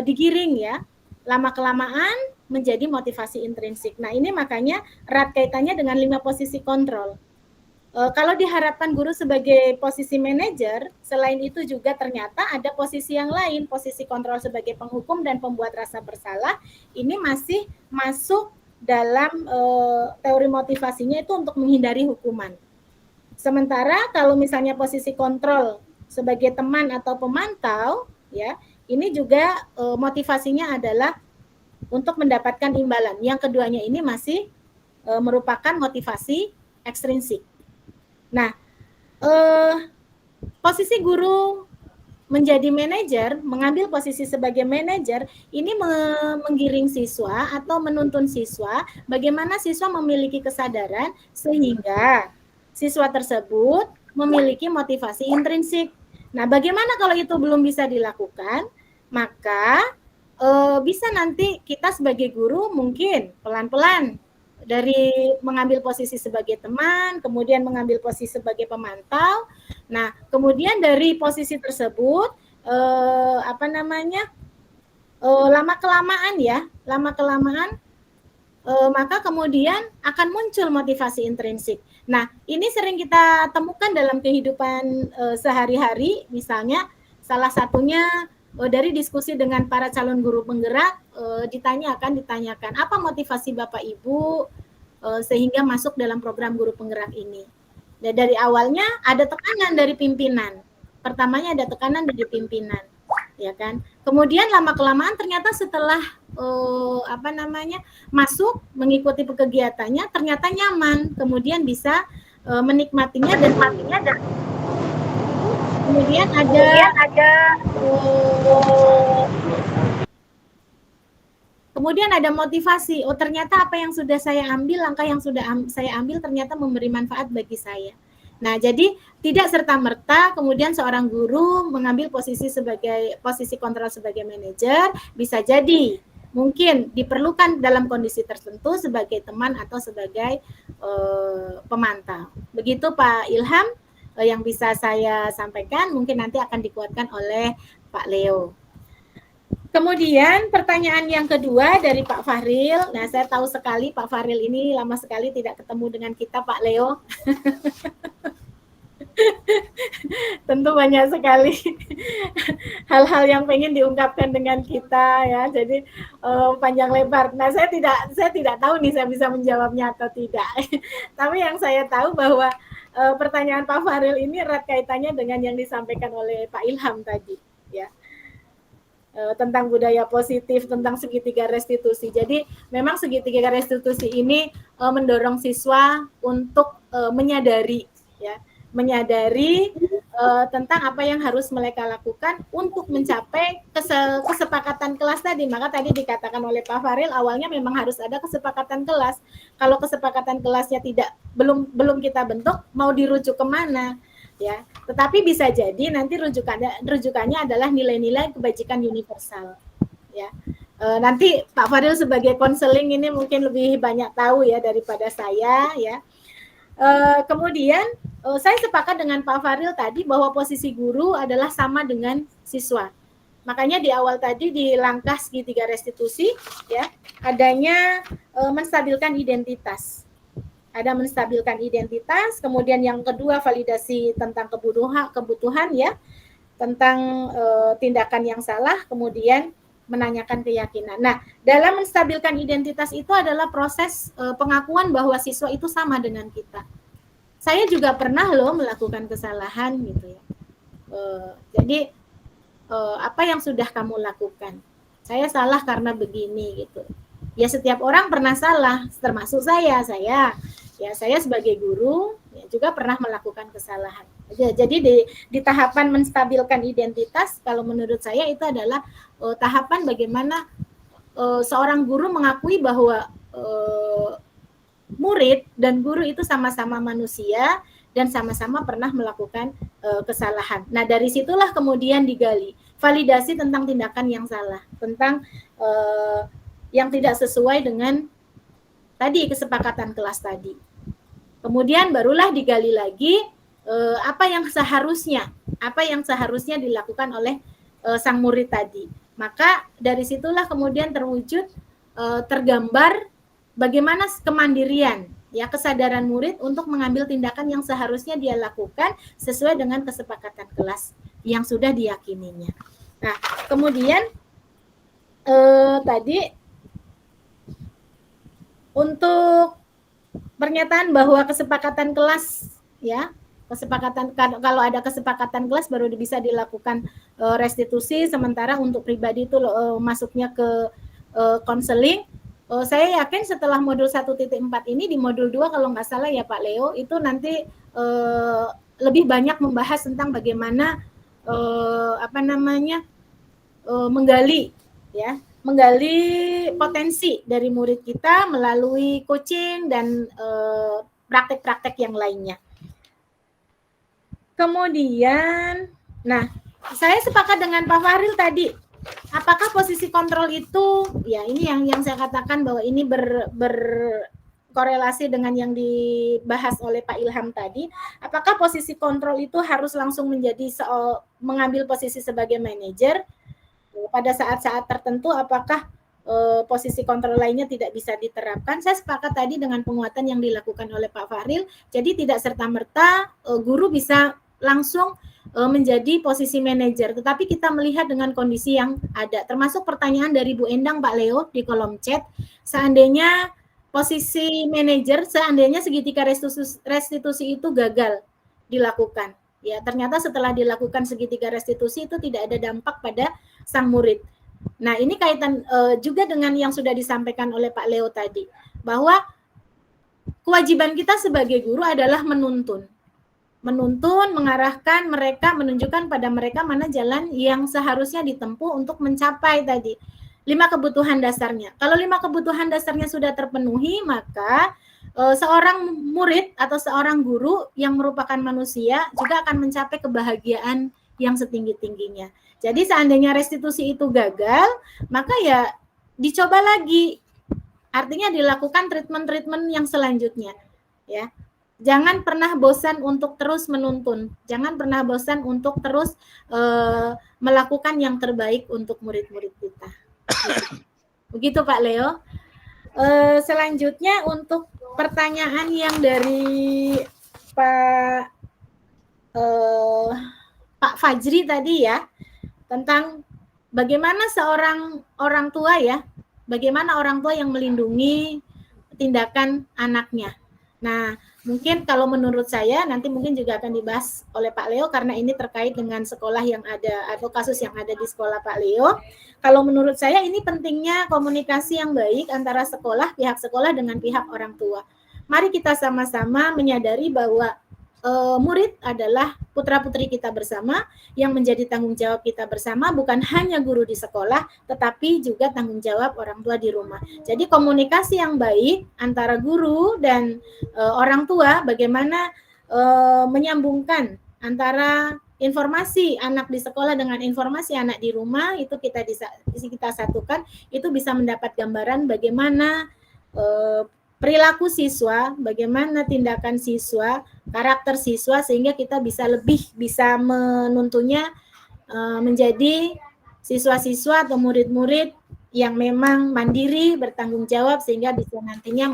digiring ya, lama-kelamaan menjadi motivasi intrinsik. Nah, ini makanya erat kaitannya dengan 5 posisi kontrol. Kalau diharapkan guru sebagai posisi manajer, selain itu juga ternyata ada posisi yang lain, posisi kontrol sebagai penghukum dan pembuat rasa bersalah, ini masih masuk dalam teori motivasinya itu untuk menghindari hukuman. Sementara kalau misalnya posisi kontrol sebagai teman atau pemantau, ya, ini juga motivasinya adalah untuk mendapatkan imbalan. Yang keduanya ini masih merupakan motivasi ekstrinsik. Nah, posisi guru menjadi manajer, mengambil posisi sebagai manajer, ini menggiring siswa atau menuntun siswa, bagaimana siswa memiliki kesadaran sehingga siswa tersebut memiliki motivasi intrinsik. Nah, bagaimana kalau itu belum bisa dilakukan? Maka bisa nanti kita sebagai guru mungkin pelan-pelan dari mengambil posisi sebagai teman, kemudian mengambil posisi sebagai pemantau. Nah, kemudian dari posisi tersebut lama-kelamaan maka kemudian akan muncul motivasi intrinsik. Nah, ini sering kita temukan dalam kehidupan sehari-hari, misalnya salah satunya dari diskusi dengan para calon guru penggerak, ditanyakan apa motivasi Bapak Ibu sehingga masuk dalam program guru penggerak ini. Dan dari awalnya ada tekanan dari pimpinan. Pertamanya ada tekanan dari pimpinan, ya kan. Kemudian lama kelamaan ternyata setelah masuk mengikuti kegiatannya ternyata nyaman, kemudian bisa menikmatinya dan kemudian ada motivasi. Oh, ternyata apa yang sudah saya ambil, langkah yang sudah saya ambil ternyata memberi manfaat bagi saya. Nah, jadi tidak serta-merta kemudian seorang guru mengambil posisi kontrol sebagai manajer, bisa jadi mungkin diperlukan dalam kondisi tertentu sebagai teman atau sebagai pemantau. Begitu Pak Ilham yang bisa saya sampaikan, mungkin nanti akan dikuatkan oleh Pak Leo. Kemudian pertanyaan yang kedua dari Pak Fahril. Nah, saya tahu sekali Pak Fahril ini lama sekali tidak ketemu dengan kita, Pak Leo. Tentu banyak sekali hal-hal yang pengen diungkapkan dengan kita ya. Jadi panjang lebar. Nah, saya tidak tahu nih saya bisa menjawabnya atau tidak. Tapi yang saya tahu bahwa pertanyaan Pak Fahril ini erat kaitannya dengan yang disampaikan oleh Pak Ilham tadi, ya. Tentang budaya positif, tentang segitiga restitusi. Jadi memang segitiga restitusi ini mendorong siswa untuk menyadari tentang apa yang harus mereka lakukan untuk mencapai kesepakatan kelas tadi. Maka tadi dikatakan oleh Pak Fahril awalnya memang harus ada kesepakatan kelas. Kalau kesepakatan kelasnya belum kita bentuk, mau dirujuk kemana? Ya, Tetapi bisa jadi nanti rujukannya adalah nilai-nilai kebajikan universal. Ya, nanti Pak Fadil sebagai konseling ini mungkin lebih banyak tahu ya daripada saya ya. Kemudian saya sepakat dengan Pak Fadil tadi bahwa posisi guru adalah sama dengan siswa. Makanya di awal tadi di langkah segitiga restitusi ya adanya menstabilkan identitas. Ada menstabilkan identitas, kemudian yang kedua validasi tentang kebutuhan ya, tentang tindakan yang salah, kemudian menanyakan keyakinan. Nah, dalam menstabilkan identitas itu adalah proses pengakuan bahwa siswa itu sama dengan kita. Saya juga pernah loh melakukan kesalahan gitu ya. Jadi apa yang sudah kamu lakukan? Saya salah karena begini gitu. Ya setiap orang pernah salah, termasuk saya. Saya sebagai guru ya, juga pernah melakukan kesalahan. Jadi di tahapan menstabilkan identitas, kalau menurut saya itu adalah tahapan bagaimana seorang guru mengakui bahwa murid dan guru itu sama-sama manusia dan sama-sama pernah melakukan kesalahan. Nah dari situlah kemudian digali validasi tentang tindakan yang salah, tentang yang tidak sesuai dengan tadi kesepakatan kelas tadi. Kemudian barulah digali lagi apa yang seharusnya dilakukan oleh sang murid tadi. Maka dari situlah kemudian terwujud tergambar bagaimana kemandirian ya kesadaran murid untuk mengambil tindakan yang seharusnya dia lakukan sesuai dengan kesepakatan kelas yang sudah diyakininya. Nah, kemudian tadi untuk pernyataan bahwa kesepakatan kelas ya, kalau ada kesepakatan kelas baru bisa dilakukan restitusi, sementara untuk pribadi itu masuknya ke konseling. Saya yakin setelah modul 1.4 ini di modul 2 kalau nggak salah ya Pak Leo itu nanti lebih banyak membahas tentang bagaimana menggali potensi dari murid kita melalui coaching dan praktek-praktek yang lainnya. Kemudian, nah saya sepakat dengan Pak Fahril tadi. Apakah posisi kontrol itu, ya ini yang saya katakan bahwa ini berkorelasi dengan yang dibahas oleh Pak Ilham tadi. Apakah posisi kontrol itu harus langsung mengambil posisi sebagai manajer? Pada saat-saat tertentu apakah posisi kontrol lainnya tidak bisa diterapkan? Saya sepakat tadi dengan penguatan yang dilakukan oleh Pak Fahril. Jadi tidak serta-merta guru bisa langsung menjadi posisi manajer, tetapi kita melihat dengan kondisi yang ada, termasuk pertanyaan dari Bu Endang Pak Leo di kolom chat, seandainya posisi manajer, seandainya segitiga restitusi itu gagal dilakukan, ya ternyata setelah dilakukan segitiga restitusi itu tidak ada dampak pada sang murid. Nah ini kaitan juga dengan yang sudah disampaikan oleh Pak Leo tadi, bahwa kewajiban kita sebagai guru adalah menuntun, mengarahkan mereka, menunjukkan pada mereka mana jalan yang seharusnya ditempuh untuk mencapai tadi 5 kebutuhan dasarnya. Kalau 5 kebutuhan dasarnya sudah terpenuhi, maka seorang murid atau seorang guru yang merupakan manusia juga akan mencapai kebahagiaan yang setinggi-tingginya. Jadi seandainya restitusi itu gagal, maka ya dicoba lagi. Artinya dilakukan treatment-treatment yang selanjutnya, ya. Jangan pernah bosan untuk terus menuntun. Jangan pernah bosan untuk terus melakukan yang terbaik untuk murid-murid kita. Begitu Pak Leo. Selanjutnya untuk pertanyaan yang dari Pak Fajri tadi ya, tentang bagaimana seorang orang tua ya, bagaimana orang tua yang melindungi tindakan anaknya. Nah, mungkin kalau menurut saya nanti mungkin juga akan dibahas oleh Pak Leo karena ini terkait dengan sekolah yang ada atau kasus yang ada di sekolah Pak Leo. Kalau menurut saya ini pentingnya komunikasi yang baik antara sekolah, pihak sekolah dengan pihak orang tua. Mari kita sama-sama menyadari bahwa murid adalah putra-putri kita bersama yang menjadi tanggung jawab kita bersama, bukan hanya guru di sekolah tetapi juga tanggung jawab orang tua di rumah. Jadi komunikasi yang baik antara guru dan orang tua, bagaimana menyambungkan antara informasi anak di sekolah dengan informasi anak di rumah itu kita satukan, itu bisa mendapat gambaran bagaimana perilaku siswa, bagaimana tindakan siswa, karakter siswa, sehingga kita bisa menuntunnya menjadi siswa-siswa atau murid-murid yang memang mandiri, bertanggung jawab, sehingga bisa nantinya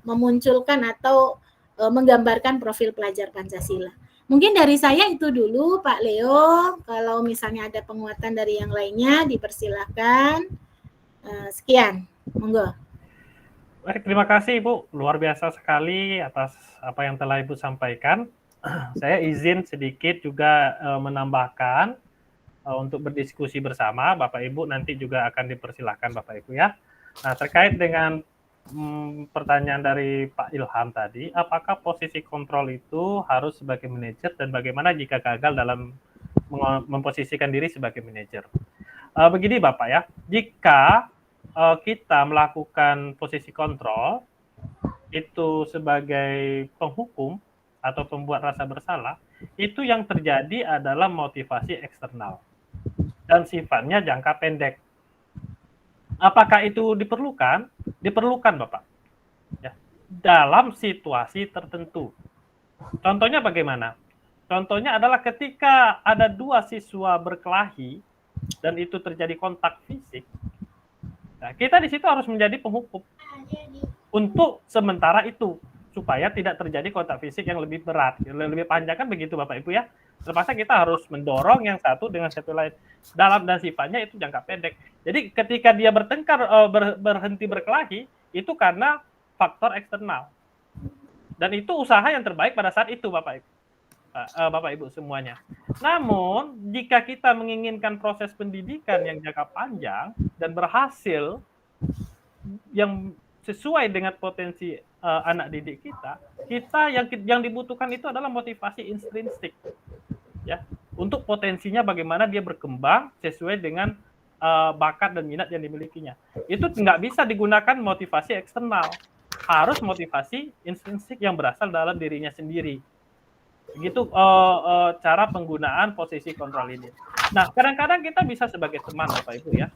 memunculkan atau menggambarkan profil pelajar Pancasila. Mungkin dari saya itu dulu, Pak Leo. Kalau misalnya ada penguatan dari yang lainnya, dipersilakan. Sekian, monggo. Baik, terima kasih Ibu. Luar biasa sekali atas apa yang telah Ibu sampaikan. Saya izin sedikit juga menambahkan untuk berdiskusi bersama. Bapak Ibu nanti juga akan dipersilakan Bapak Ibu ya. Nah, terkait dengan pertanyaan dari Pak Ilham tadi, apakah posisi kontrol itu harus sebagai manajer dan bagaimana jika gagal dalam memposisikan diri sebagai manajer? Begini Bapak ya, jika kita melakukan posisi kontrol itu sebagai penghukum atau pembuat rasa bersalah, itu yang terjadi adalah motivasi eksternal dan sifatnya jangka pendek. Apakah itu diperlukan? Diperlukan, Bapak. Ya, dalam situasi tertentu. Contohnya bagaimana? Contohnya adalah ketika ada dua siswa berkelahi dan itu terjadi kontak fisik. Nah, kita di situ harus menjadi penghukum untuk sementara itu supaya tidak terjadi kontak fisik yang lebih berat, lebih panjang, kan begitu Bapak Ibu ya. Terpaksa kita harus mendorong yang satu dengan satu lain dalam dan sifatnya itu jangka pendek. Jadi ketika dia bertengkar berhenti berkelahi itu karena faktor eksternal. Dan itu usaha yang terbaik pada saat itu Bapak Ibu semuanya. Namun jika kita menginginkan proses pendidikan yang jangka panjang dan berhasil yang sesuai dengan potensi anak didik kita yang dibutuhkan itu adalah motivasi intrinsik, ya, untuk potensinya bagaimana dia berkembang sesuai dengan bakat dan minat yang dimilikinya. Itu nggak bisa digunakan motivasi eksternal, harus motivasi intrinsik yang berasal dalam dirinya sendiri. Begitu cara penggunaan posisi kontrol ini. Nah, kadang-kadang kita bisa sebagai teman, Bapak Ibu ya.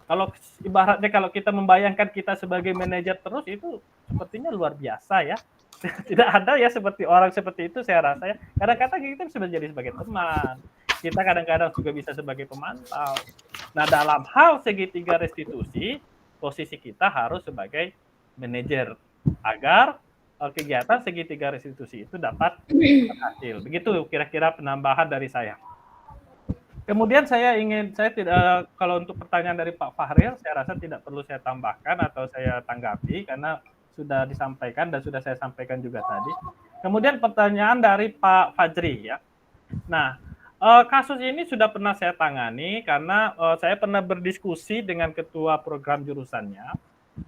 Kalau ibaratnya kalau kita membayangkan kita sebagai manajer terus itu sepertinya luar biasa ya. Tidak ada ya seperti orang seperti itu saya rasa ya. Kadang-kadang kita bisa menjadi sebagai teman. Kita kadang-kadang juga bisa sebagai pemantau. Nah, dalam hal segitiga restitusi, posisi kita harus sebagai manajer agar kegiatan segitiga restitusi itu dapat berhasil. Begitu kira-kira penambahan dari saya. Kemudian saya tidak, kalau untuk pertanyaan dari Pak Fahril, saya rasa tidak perlu saya tambahkan atau saya tanggapi karena sudah disampaikan dan sudah saya sampaikan juga tadi. Kemudian pertanyaan dari Pak Fajri ya. Nah, kasus ini sudah pernah saya tangani karena saya pernah berdiskusi dengan ketua program jurusannya,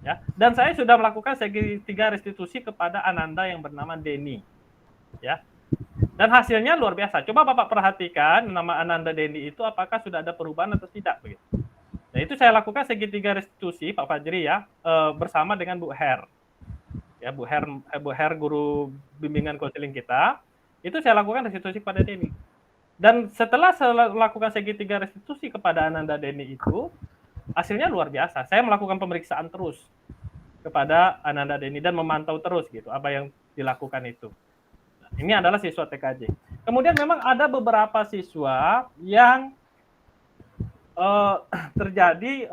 ya. Dan saya sudah melakukan segitiga restitusi kepada Ananda yang bernama Denny, ya. Dan hasilnya luar biasa. Coba Bapak perhatikan nama Ananda Denny itu apakah sudah ada perubahan atau tidak begitu. Nah, itu saya lakukan segitiga restitusi Pak Fajri ya, bersama dengan Bu Her. Ya, Bu Her guru bimbingan konseling kita. Itu saya lakukan restitusi kepada Denny. Dan setelah saya lakukan segitiga restitusi kepada Ananda Denny itu, hasilnya luar biasa. Saya melakukan pemeriksaan terus kepada Ananda Denny dan memantau terus gitu apa yang dilakukan itu. Ini adalah siswa TKJ. Kemudian memang ada beberapa siswa yang terjadi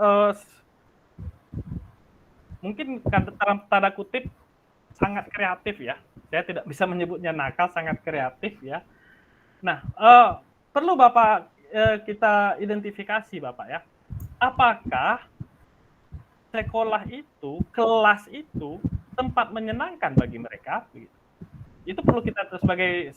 mungkin dalam tanda kutip sangat kreatif ya. Saya tidak bisa menyebutnya nakal, sangat kreatif ya. Nah, perlu Bapak kita identifikasi Bapak ya. Apakah sekolah itu, kelas itu tempat menyenangkan bagi mereka? Itu perlu kita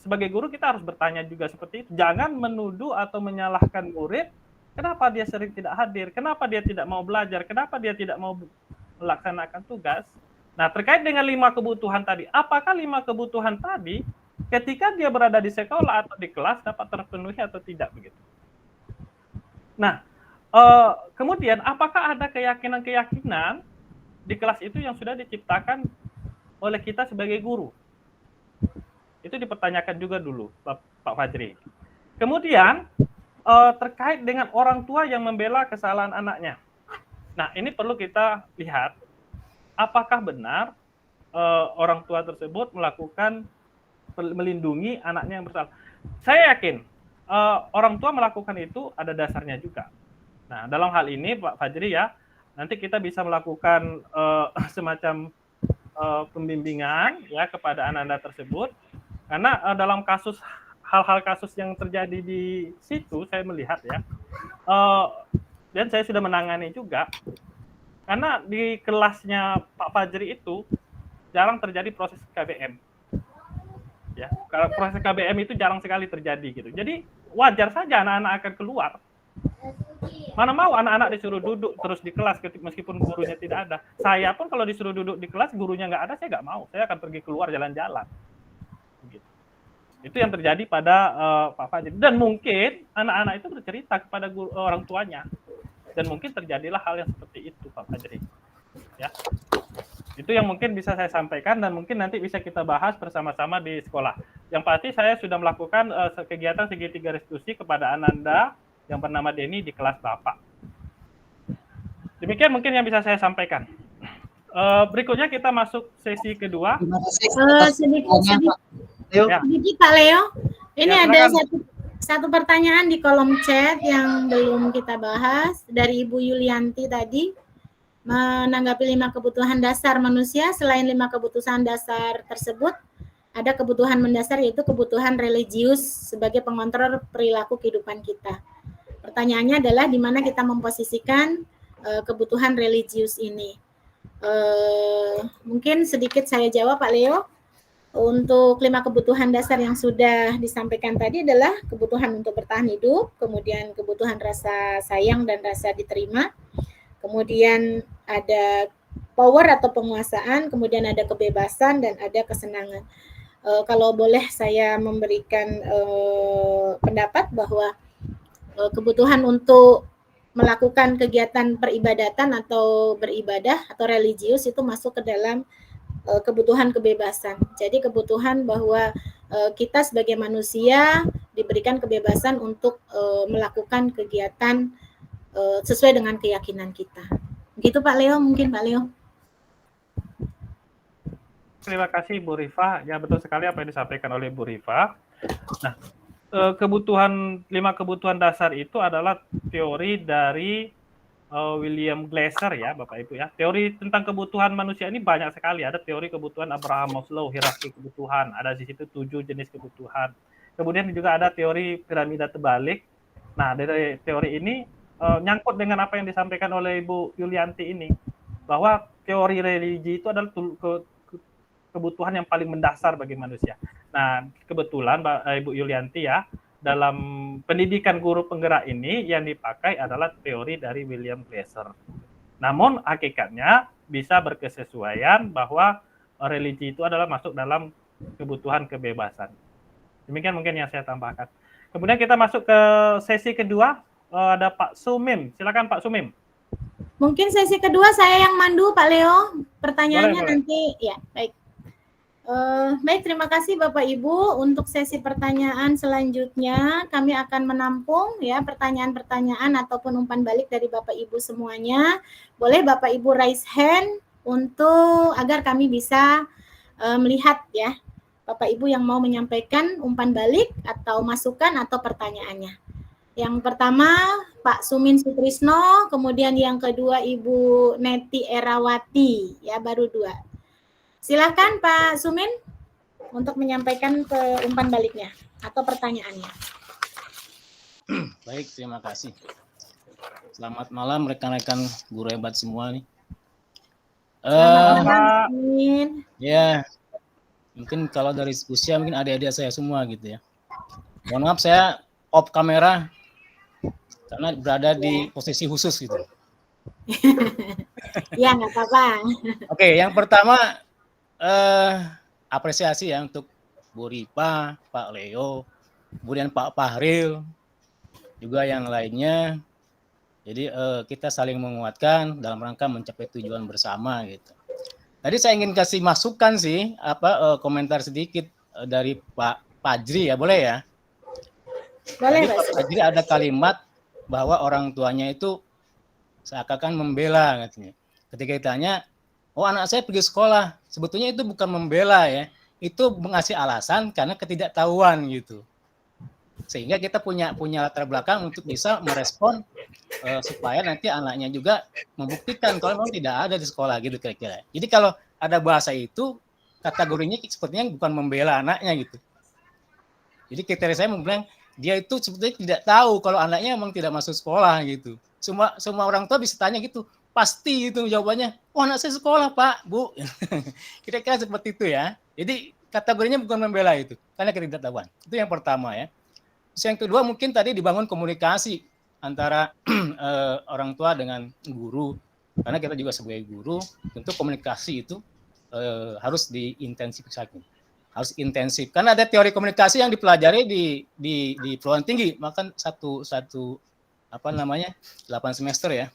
sebagai guru kita harus bertanya juga seperti itu. Jangan menuduh atau menyalahkan murid kenapa dia sering tidak hadir, kenapa dia tidak mau belajar, kenapa dia tidak mau melaksanakan tugas. Nah, terkait dengan 5 kebutuhan tadi, apakah 5 kebutuhan tadi ketika dia berada di sekolah atau di kelas dapat terpenuhi atau tidak begitu? Nah, kemudian apakah ada keyakinan-keyakinan di kelas itu yang sudah diciptakan oleh kita sebagai guru? Itu dipertanyakan juga dulu Pak Fajri. Kemudian terkait dengan orang tua yang membela kesalahan anaknya. Nah, ini perlu kita lihat apakah benar orang tua tersebut melindungi anaknya yang bersalah. Saya yakin orang tua melakukan itu ada dasarnya juga. Nah, dalam hal ini Pak Fajri ya, nanti kita bisa melakukan semacam pembimbingan ya kepada anak-anak tersebut, karena dalam hal-hal kasus yang terjadi di situ saya melihat ya, dan saya sudah menangani juga, karena di kelasnya Pak Fajri itu jarang terjadi proses KBM. Ya, kalau proses KBM itu jarang sekali terjadi gitu. Jadi wajar saja anak-anak akan keluar. Mana mau anak-anak disuruh duduk terus di kelas meskipun gurunya tidak ada. Saya pun kalau disuruh duduk di kelas gurunya nggak ada, saya nggak mau. Saya akan pergi keluar jalan-jalan. Gitu. Itu yang terjadi pada Pak Fajri. Dan mungkin anak-anak itu bercerita kepada orang tuanya. Dan mungkin terjadilah hal yang seperti itu Pak Fajri. Ya. Itu yang mungkin bisa saya sampaikan dan mungkin nanti bisa kita bahas bersama-sama di sekolah. Yang pasti saya sudah melakukan kegiatan segitiga restitusi kepada Ananda yang bernama Denny di kelas Bapak. Demikian mungkin yang bisa saya sampaikan. Berikutnya kita masuk sesi kedua. Terima kasih. Sedikit Pak Leo. Ini Ya, ada satu pertanyaan di kolom chat yang belum kita bahas dari Ibu Yulianti tadi. Menanggapi 5 kebutuhan dasar manusia, selain 5 kebutuhan dasar tersebut, ada kebutuhan mendasar yaitu kebutuhan religius sebagai pengontrol perilaku kehidupan kita. Pertanyaannya adalah di mana kita memposisikan kebutuhan religius ini. Mungkin sedikit saya jawab Pak Leo. Untuk 5 kebutuhan dasar yang sudah disampaikan tadi adalah kebutuhan untuk bertahan hidup, kemudian kebutuhan rasa sayang dan rasa diterima, kemudian ada power atau penguasaan, kemudian ada kebebasan dan ada kesenangan. Kalau boleh saya memberikan pendapat bahwa kebutuhan untuk melakukan kegiatan peribadatan atau beribadah atau religius itu masuk ke dalam kebutuhan kebebasan. Jadi kebutuhan bahwa kita sebagai manusia diberikan kebebasan untuk melakukan kegiatan sesuai dengan keyakinan kita. Begitu Pak Leo, mungkin Pak Leo. Terima kasih Bu Rifa. Ya betul sekali apa yang disampaikan oleh Bu Rifa. Nah, 5 kebutuhan dasar itu adalah teori dari William Glasser ya Bapak Ibu ya. Teori tentang kebutuhan manusia ini banyak sekali. Ada teori kebutuhan Abraham Maslow, hierarki kebutuhan. Ada di situ 7 jenis kebutuhan. Kemudian juga ada teori piramida terbalik. Nah, dari teori ini nyangkut dengan apa yang disampaikan oleh Ibu Yulianti ini, bahwa teori religi itu adalah kebutuhan yang paling mendasar bagi manusia. Nah, kebetulan Ibu Yulianti ya, dalam pendidikan guru penggerak ini yang dipakai adalah teori dari William Glasser. Namun hakikatnya bisa berkesesuaian bahwa religi itu adalah masuk dalam kebutuhan kebebasan. Demikian mungkin yang saya tambahkan. Kemudian kita masuk ke sesi kedua. Ada Pak Sumim. Silakan Pak Sumim. Mungkin sesi kedua saya yang mandu Pak Leo. Pertanyaannya Boleh. nanti ya, baik. Baik, terima kasih Bapak Ibu. Untuk sesi pertanyaan selanjutnya kami akan menampung ya pertanyaan-pertanyaan ataupun umpan balik dari Bapak Ibu semuanya. Boleh Bapak Ibu raise hand untuk agar kami bisa melihat ya Bapak Ibu yang mau menyampaikan umpan balik atau masukan atau pertanyaannya. Yang pertama Pak Sumin Sutrisno, kemudian yang kedua Ibu Neti Erawati, ya baru 2. Silakan Pak Sumin untuk menyampaikan umpan baliknya atau pertanyaannya. Baik, terima kasih. Selamat malam rekan-rekan guru hebat semua nih. Selamat malam, Sumin. Ya, mungkin kalau dari usia mungkin adik-adik saya semua gitu ya. Mohon maaf saya off kamera karena berada di posisi khusus gitu. Ya, nggak apa-apa. Oke, yang pertama apresiasi ya untuk Bu Ripa, Pak Leo, kemudian Pak Fahril, juga yang lainnya. Jadi kita saling menguatkan dalam rangka mencapai tujuan bersama gitu. Tadi saya ingin kasih masukan sih, komentar sedikit dari Pak Fajri ya, boleh ya? Boleh, Tadi Pak Pak Sumit. Fajri ada kalimat bahwa orang tuanya itu seakan-akan membela katanya. Ketika ditanya, oh anak saya pergi sekolah, sebetulnya itu bukan membela ya, itu mengasih alasan karena ketidaktahuan gitu. Sehingga kita punya latar belakang untuk bisa merespon supaya nanti anaknya juga membuktikan kalau memang tidak ada di sekolah gitu kira-kira. Jadi kalau ada bahasa itu kategorinya sepertinya bukan membela anaknya gitu. Jadi kriteria saya bilang dia itu sebetulnya tidak tahu kalau anaknya memang tidak masuk sekolah gitu. Semua orang tua bisa tanya gitu, pasti itu jawabannya, oh anak saya sekolah Pak, Bu. Kira-kira seperti itu ya. Jadi kategorinya bukan membela itu, karena ketidaktahuan. Itu yang pertama ya. Terus yang kedua mungkin tadi dibangun komunikasi antara orang tua dengan guru. Karena kita juga sebagai guru, tentu komunikasi itu harus diintensifkan. Harus intensif. Karena ada teori komunikasi yang dipelajari di perguruan tinggi, maka satu 8 semester ya.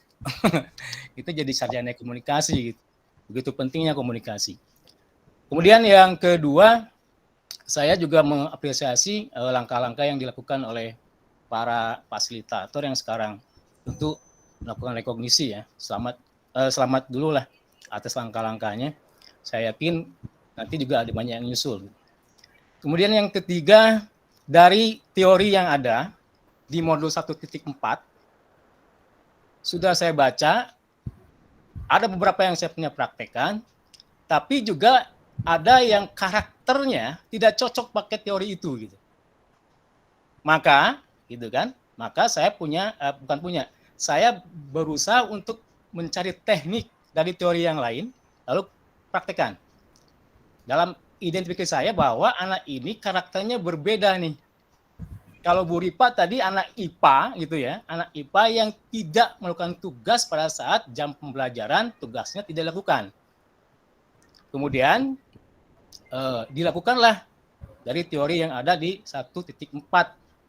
Itu jadi sarjana komunikasi gitu. Begitu pentingnya komunikasi. Kemudian yang kedua, saya juga mengapresiasi langkah-langkah yang dilakukan oleh para fasilitator yang sekarang untuk melakukan rekognisi ya. Selamat dulu lah atas langkah-langkahnya. Saya yakin nanti juga ada banyak yang nyusul. Kemudian yang ketiga, dari teori yang ada di modul 1.4 sudah saya baca, ada beberapa yang saya punya praktekan, tapi juga ada yang karakternya tidak cocok pakai teori itu gitu. Maka saya berusaha untuk mencari teknik dari teori yang lain lalu praktekkan. Dalam identifikasi saya bahwa anak ini karakternya berbeda nih. Kalau Bu Ripa tadi anak IPA gitu ya, anak IPA yang tidak melakukan tugas pada saat jam pembelajaran, tugasnya tidak dilakukan. Kemudian dilakukanlah dari teori yang ada di 1.4,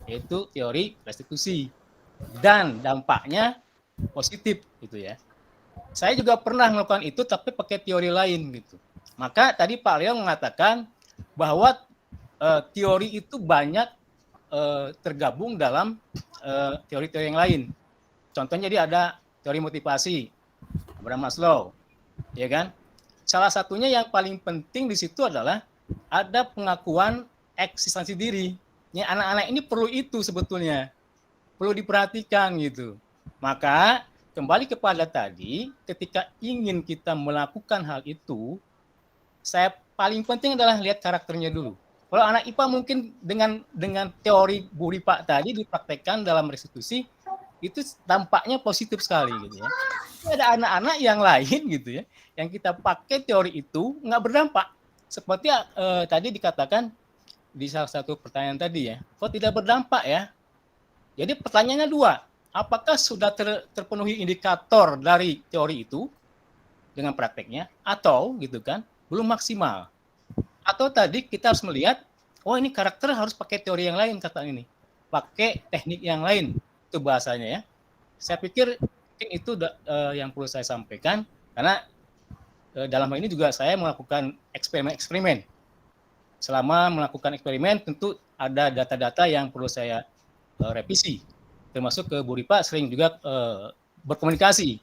yaitu teori restitusi. Dan dampaknya positif gitu ya. Saya juga pernah melakukan itu tapi pakai teori lain gitu. Maka tadi Pak Leo mengatakan bahwa teori itu banyak tergabung dalam teori-teori yang lain. Contohnya dia ada teori motivasi, Abraham Maslow, ya kan? Salah satunya yang paling penting di situ adalah ada pengakuan eksistensi diri. Ya, anak-anak ini perlu itu sebetulnya, perlu diperhatikan gitu. Maka kembali kepada tadi, ketika ingin kita melakukan hal itu, saya paling penting adalah lihat karakternya dulu. Kalau anak IPA mungkin dengan teori Bu Ripa tadi dipraktekkan dalam restitusi, itu dampaknya positif sekali gitu ya. Ada anak-anak yang lain gitu ya, yang kita pakai teori itu nggak berdampak. Seperti tadi dikatakan di salah satu pertanyaan tadi ya, kok tidak berdampak ya? Jadi pertanyaannya dua, apakah sudah terpenuhi indikator dari teori itu dengan prakteknya, atau gitu kan belum maksimal? Atau tadi kita harus melihat, oh ini karakter harus pakai teori yang lain kata ini, pakai teknik yang lain, itu bahasanya ya. Saya pikir mungkin itu yang perlu saya sampaikan, karena dalam hal ini juga saya melakukan eksperimen. Selama melakukan eksperimen tentu ada data-data yang perlu saya revisi, termasuk ke Bu Ripa sering juga berkomunikasi.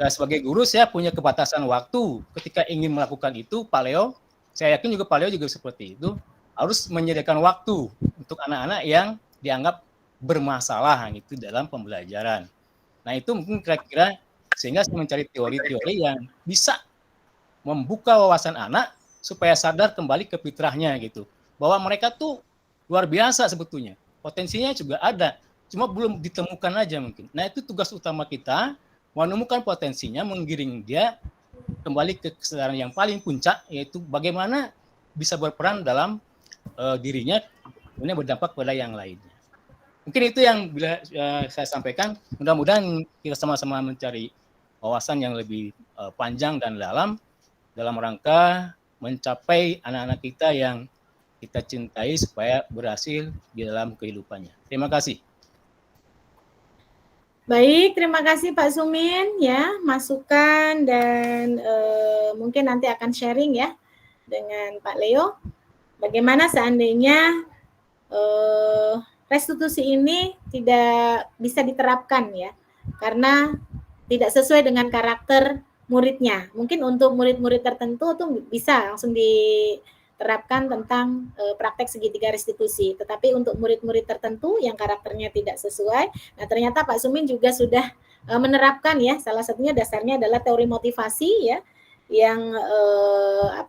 Dan sebagai guru saya punya kebatasan waktu ketika ingin melakukan itu. Pak Leo, saya yakin juga Pak Leo juga seperti itu, harus menyediakan waktu untuk anak-anak yang dianggap bermasalah gitu dalam pembelajaran. Nah itu mungkin kira-kira sehingga saya mencari teori-teori yang bisa membuka wawasan anak supaya sadar kembali ke fitrahnya gitu, bahwa mereka tuh luar biasa sebetulnya, potensinya juga ada, cuma belum ditemukan aja mungkin. Nah itu tugas utama kita, menemukan potensinya, menggiring dia kembali ke kesadaran yang paling puncak, yaitu bagaimana bisa berperan dalam dirinya, kemudian berdampak pada yang lainnya. Mungkin itu yang bila saya sampaikan. Mudah-mudahan kita sama-sama mencari wawasan yang lebih panjang dan dalam rangka mencapai anak-anak kita yang kita cintai supaya berhasil di dalam kehidupannya. Terima kasih. Baik, terima kasih Pak Sumin ya, masukan dan mungkin nanti akan sharing ya dengan Pak Leo. Bagaimana seandainya restitusi ini tidak bisa diterapkan ya, karena tidak sesuai dengan karakter muridnya. Mungkin untuk murid-murid tertentu tuh bisa langsung diterapkan tentang praktek segitiga restitusi. Tetapi untuk murid-murid tertentu yang karakternya tidak sesuai, nah ternyata Pak Sumin juga sudah menerapkan ya, salah satunya dasarnya adalah teori motivasi ya, yang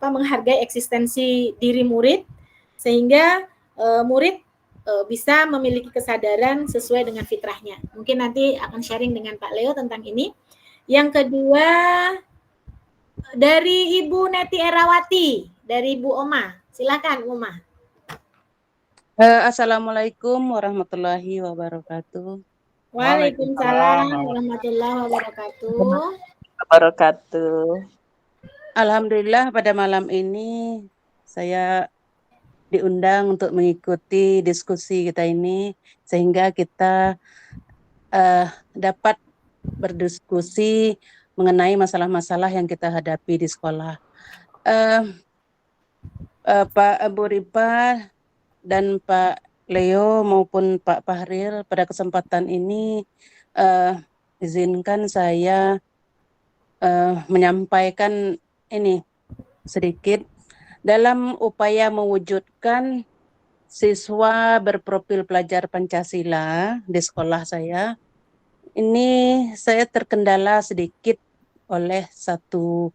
menghargai eksistensi diri murid, sehingga murid bisa memiliki kesadaran sesuai dengan fitrahnya. Mungkin nanti akan sharing dengan Pak Leo tentang ini. Yang kedua, dari Ibu Neti Erawati, dari Ibu Oma. Silakan, Oma. Assalamualaikum warahmatullahi wabarakatuh. Waalaikumsalam warahmatullahi wabarakatuh. Alhamdulillah pada malam ini saya diundang untuk mengikuti diskusi kita ini, sehingga kita dapat berdiskusi mengenai masalah-masalah yang kita hadapi di sekolah. Pak Bu Ripa dan Pak Leo maupun Pak Fahril, pada kesempatan ini izinkan saya menyampaikan ini sedikit dalam upaya mewujudkan siswa berprofil pelajar Pancasila di sekolah saya. Ini saya terkendala sedikit oleh 1-2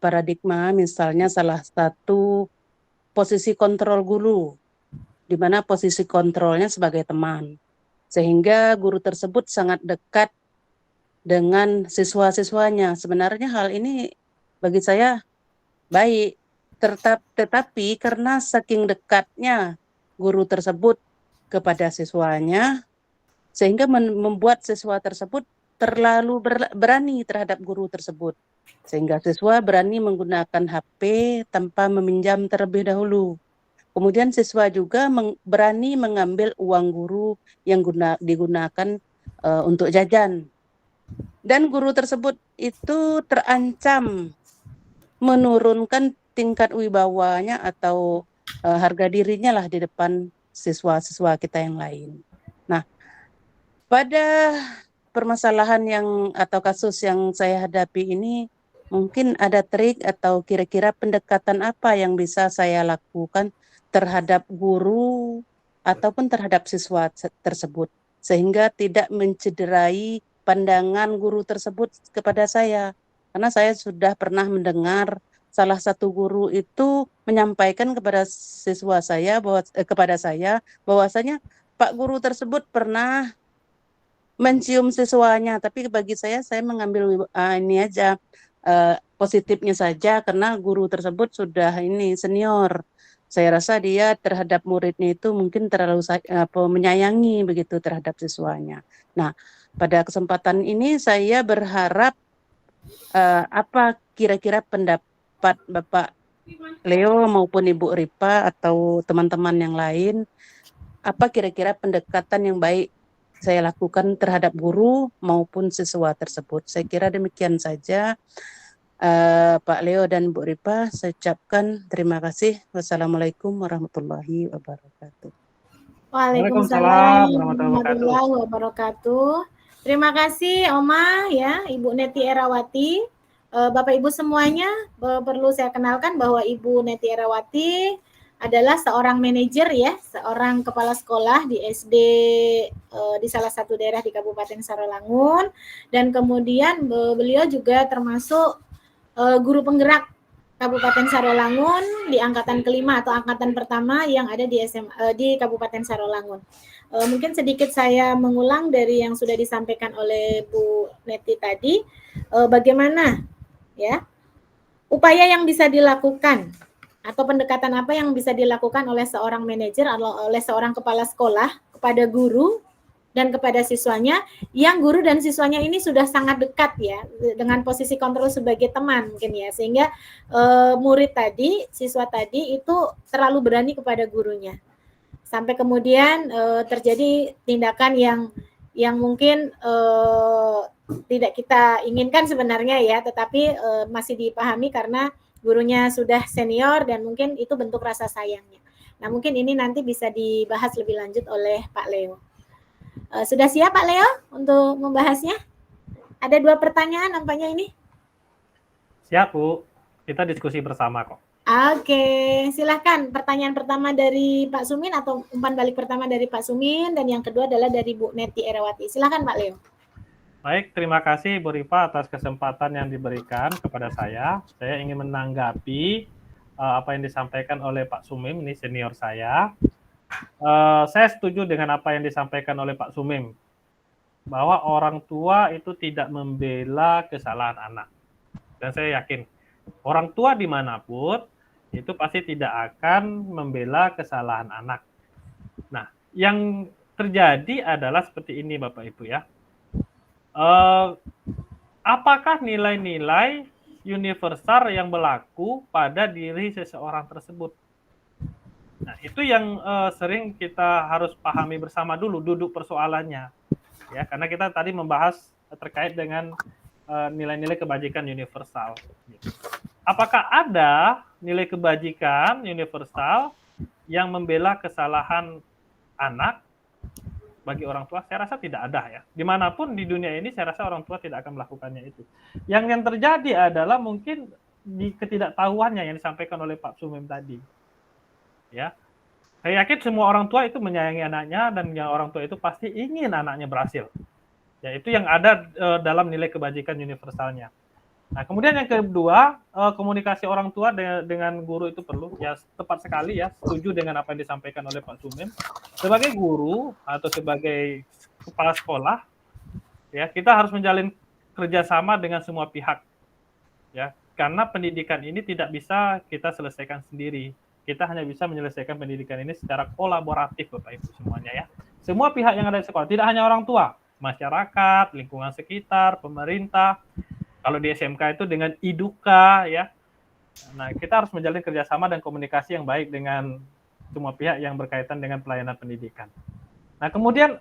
paradigma, misalnya salah satu posisi kontrol guru, di mana posisi kontrolnya sebagai teman, sehingga guru tersebut sangat dekat dengan siswa-siswanya. Sebenarnya hal ini bagi saya baik, tetapi karena saking dekatnya guru tersebut kepada siswanya, sehingga membuat siswa tersebut terlalu berani terhadap guru tersebut, sehingga siswa berani menggunakan HP tanpa meminjam terlebih dahulu. Kemudian siswa juga berani mengambil uang guru yang digunakan untuk jajan. Dan guru tersebut itu terancam menurunkan tingkat wibawanya atau harga dirinya lah di depan siswa-siswa kita yang lain. Nah, pada permasalahan atau kasus yang saya hadapi ini, mungkin ada trik atau kira-kira pendekatan apa yang bisa saya lakukan terhadap guru ataupun terhadap siswa tersebut, sehingga tidak mencederai pandangan guru tersebut kepada saya. Karena saya sudah pernah mendengar salah satu guru itu menyampaikan kepada siswa saya kepada saya bahwasanya Pak guru tersebut pernah mencium siswanya, tapi bagi saya mengambil ini aja positifnya saja, karena guru tersebut sudah ini senior. Saya rasa dia terhadap muridnya itu mungkin terlalu menyayangi begitu terhadap siswanya. Nah, pada kesempatan ini saya berharap apa kira-kira pendapat Bapak Leo maupun Ibu Ripa atau teman-teman yang lain, apa kira-kira pendekatan yang baik saya lakukan terhadap guru maupun siswa tersebut. Saya kira demikian saja. Pak Leo dan Bu Ripa, saya ucapkan terima kasih. Wassalamualaikum warahmatullahi wabarakatuh. Waalaikumsalam warahmatullahi wabarakatuh. Terima kasih Oma ya, Ibu Neti Erawati. Bapak Ibu semuanya, perlu saya kenalkan bahwa Ibu Neti Erawati adalah seorang manajer ya, seorang kepala sekolah di SD di salah satu daerah di Kabupaten Sarolangun, dan kemudian beliau juga termasuk guru penggerak Kabupaten Sarolangun di angkatan kelima atau angkatan pertama yang ada di di Kabupaten Sarolangun. Mungkin sedikit saya mengulang dari yang sudah disampaikan oleh Bu Neti tadi, bagaimana ya upaya yang bisa dilakukan atau pendekatan apa yang bisa dilakukan oleh seorang manajer atau oleh seorang kepala sekolah kepada guru dan kepada siswanya, yang guru dan siswanya ini sudah sangat dekat ya, dengan posisi kontrol sebagai teman mungkin ya, sehingga murid tadi, siswa tadi itu terlalu berani kepada gurunya, sampai kemudian terjadi tindakan yang mungkin tidak kita inginkan sebenarnya ya, tetapi masih dipahami karena gurunya sudah senior dan mungkin itu bentuk rasa sayangnya. Nah, mungkin ini nanti bisa dibahas lebih lanjut oleh Pak Leo. Sudah siap Pak Leo untuk membahasnya? Ada 2 pertanyaan nampaknya ini. Siap, Bu. Kita diskusi bersama kok. Oke, silahkan. Pertanyaan pertama dari Pak Sumin atau umpan balik pertama dari Pak Sumin, dan yang kedua adalah dari Bu Neti Erawati. Silahkan Pak Leo. Baik, terima kasih Bu Rifa atas kesempatan yang diberikan kepada saya. Saya ingin menanggapi apa yang disampaikan oleh Pak Sumim, ini senior saya. Saya setuju dengan apa yang disampaikan oleh Pak Sumim, bahwa orang tua itu tidak membela kesalahan anak. Dan saya yakin, orang tua dimanapun, itu pasti tidak akan membela kesalahan anak. Nah, yang terjadi adalah seperti ini Bapak Ibu ya. Apakah nilai-nilai universal yang berlaku pada diri seseorang tersebut? Nah, itu yang sering kita harus pahami bersama dulu, duduk persoalannya. Ya, karena kita tadi membahas terkait dengan nilai-nilai kebajikan universal. Apakah ada nilai kebajikan universal yang membela kesalahan anak bagi orang tua? Saya rasa tidak ada ya. Dimanapun di dunia ini, saya rasa orang tua tidak akan melakukannya itu. Yang terjadi adalah mungkin di ketidaktahuannya yang disampaikan oleh Pak Sumim tadi. Ya, saya yakin semua orang tua itu menyayangi anaknya, dan yang orang tua itu pasti ingin anaknya berhasil. Ya, itu yang ada dalam nilai kebajikan universalnya. Nah, kemudian yang kedua, komunikasi orang tua dengan guru itu perlu. Ya, tepat sekali ya, setuju dengan apa yang disampaikan oleh Pak Sumim. Sebagai guru atau sebagai kepala sekolah, ya, kita harus menjalin kerjasama dengan semua pihak. Ya, karena pendidikan ini tidak bisa kita selesaikan sendiri. Kita hanya bisa menyelesaikan pendidikan ini secara kolaboratif, Bapak Ibu semuanya ya. Semua pihak yang ada di sekolah, tidak hanya orang tua, masyarakat, lingkungan sekitar, pemerintah. Kalau di SMK itu dengan IDUKA ya. Nah, kita harus menjalin kerjasama dan komunikasi yang baik dengan semua pihak yang berkaitan dengan pelayanan pendidikan. Nah, kemudian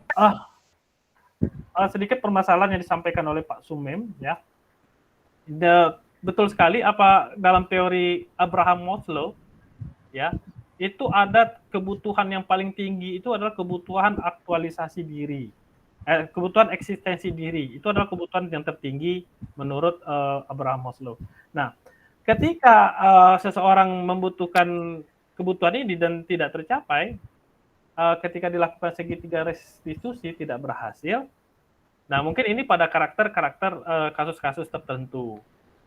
sedikit permasalahan yang disampaikan oleh Pak Sumim ya. Betul sekali apa dalam teori Abraham Maslow ya, itu ada kebutuhan yang paling tinggi itu adalah kebutuhan aktualisasi diri. Kebutuhan eksistensi diri itu adalah kebutuhan yang tertinggi menurut Abraham Maslow. Nah, ketika seseorang membutuhkan kebutuhan ini dan tidak tercapai, ketika dilakukan segitiga restitusi tidak berhasil. Nah, mungkin ini pada karakter-karakter kasus-kasus tertentu,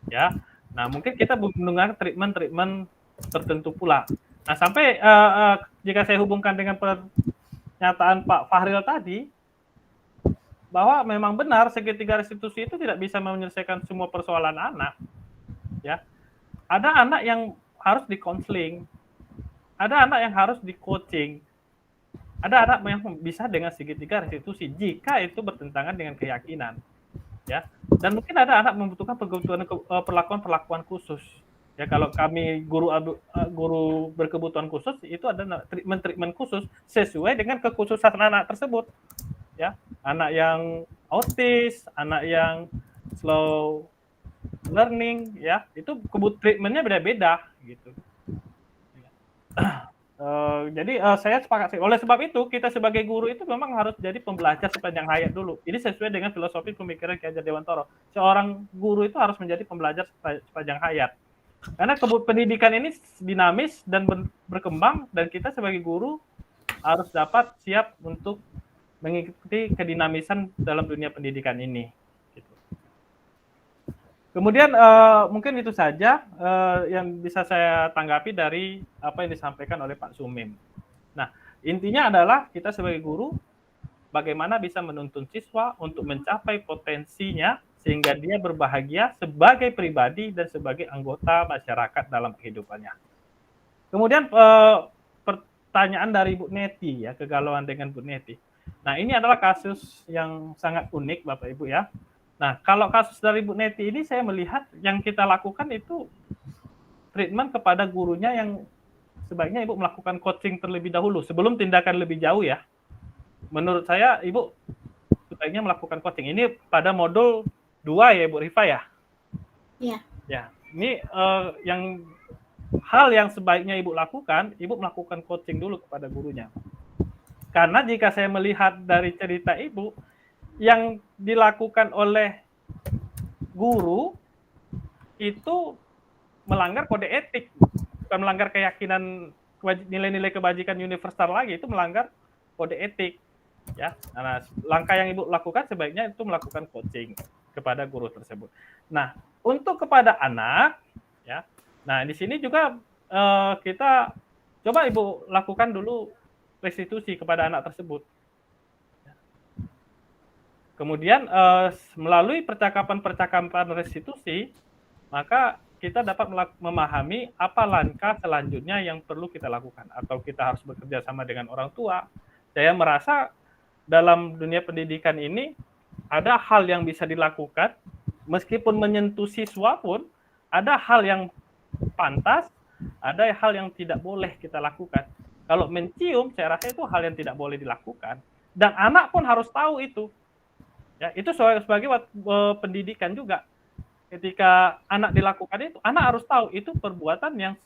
ya. Nah, mungkin kita mendengar treatment tertentu pula. Nah, sampai jika saya hubungkan dengan pernyataan Pak Fahril tadi, bahwa memang benar segitiga restitusi itu tidak bisa menyelesaikan semua persoalan anak. Ya, ada anak yang harus dikonseling, ada anak yang harus di-coaching, ada anak yang bisa dengan segitiga restitusi jika itu bertentangan dengan keyakinan. Ya, dan mungkin ada anak membutuhkan perlakuan khusus. Ya, kalau kami guru berkebutuhan khusus itu ada treatment khusus sesuai dengan kekhususan anak tersebut. Ya, anak yang autis, anak yang slow learning, ya, itu treatmentnya beda-beda gitu. Jadi saya sepakat. Oleh sebab itu kita sebagai guru itu memang harus jadi pembelajar sepanjang hayat dulu. Ini sesuai dengan filosofi pemikiran Ki Hajar Dewantara. Seorang guru itu harus menjadi pembelajar sepanjang hayat. Karena pendidikan ini dinamis dan berkembang, dan kita sebagai guru harus dapat siap untuk mengikuti kedinamisan dalam dunia pendidikan ini. Gitu. Kemudian mungkin itu saja yang bisa saya tanggapi dari apa yang disampaikan oleh Pak Sumim. Nah, intinya adalah kita sebagai guru bagaimana bisa menuntun siswa untuk mencapai potensinya sehingga dia berbahagia sebagai pribadi dan sebagai anggota masyarakat dalam kehidupannya. Kemudian pertanyaan dari Bu Neti ya, kegalauan dengan Bu Neti. Nah, ini adalah kasus yang sangat unik Bapak Ibu ya. Nah, kalau kasus dari Bu Neti ini saya melihat yang kita lakukan itu treatment kepada gurunya yang sebaiknya Ibu melakukan coaching terlebih dahulu sebelum tindakan lebih jauh ya. Menurut saya Ibu sebaiknya melakukan coaching. Ini pada modul 2 ya Bu Rifa ya? Iya. Ya, ini yang hal yang sebaiknya Ibu lakukan, Ibu melakukan coaching dulu kepada gurunya. Karena jika saya melihat dari cerita Ibu, yang dilakukan oleh guru itu melanggar kode etik, bukan melanggar keyakinan nilai-nilai kebajikan universal lagi, itu melanggar kode etik. Ya, nah, langkah yang Ibu lakukan sebaiknya itu melakukan coaching kepada guru tersebut. Nah, untuk kepada anak, ya, nah di sini juga kita coba Ibu lakukan dulu restitusi kepada anak tersebut. Kemudian melalui percakapan-percakapan restitusi, maka kita dapat memahami apa langkah selanjutnya yang perlu kita lakukan, atau kita harus bekerja sama dengan orang tua. Saya merasa dalam dunia pendidikan ini ada hal yang bisa dilakukan, meskipun menyentuh siswa pun ada hal yang pantas, ada hal yang tidak boleh kita lakukan. Kalau mencium, saya rasa itu hal yang tidak boleh dilakukan, dan anak pun harus tahu itu. Ya, itu sebagai pendidikan juga. Ketika anak dilakukan itu, anak harus tahu itu perbuatan yang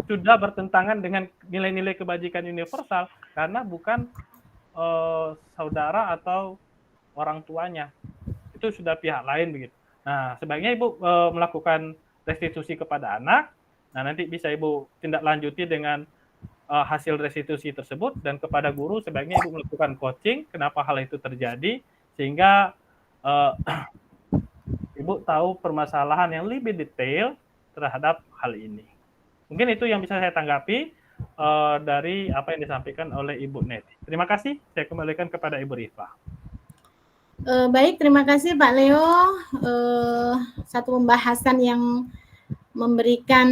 sudah bertentangan dengan nilai-nilai kebajikan universal, karena bukan saudara atau orang tuanya, itu sudah pihak lain begitu. Nah, sebaiknya Ibu melakukan restitusi kepada anak. Nah, nanti bisa Ibu tindak lanjuti dengan hasil restitusi tersebut, dan kepada guru sebaiknya Ibu melakukan coaching kenapa hal itu terjadi, sehingga Ibu tahu permasalahan yang lebih detail terhadap hal ini. Mungkin itu yang bisa saya tanggapi dari apa yang disampaikan oleh Ibu Neti. Terima kasih, saya kembalikan kepada Ibu Rifa. Baik, terima kasih Pak Leo. Satu pembahasan yang memberikan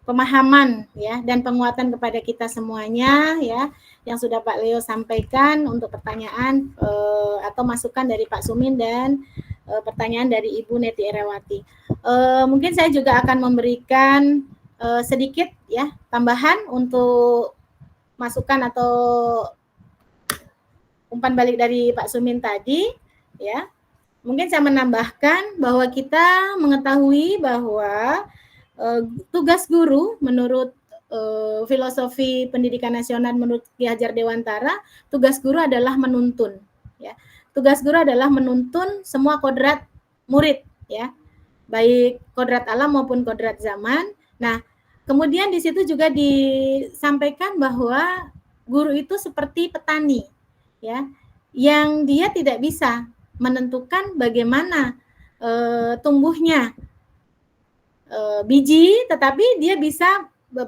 pemahaman ya dan penguatan kepada kita semuanya ya, yang sudah Pak Leo sampaikan untuk pertanyaan atau masukan dari Pak Sumin dan pertanyaan dari Ibu Neti Erawati. Mungkin saya juga akan memberikan sedikit ya tambahan untuk masukan atau umpan balik dari Pak Sumin tadi ya. Mungkin saya menambahkan bahwa kita mengetahui bahwa tugas guru menurut filosofi pendidikan nasional menurut Ki Hajar Dewantara, tugas guru adalah menuntun ya. Tugas guru adalah menuntun semua kodrat murid ya, baik kodrat alam maupun kodrat zaman. Nah, kemudian di situ juga disampaikan bahwa guru itu seperti petani ya, yang dia tidak bisa menentukan bagaimana tumbuhnya biji, tetapi dia bisa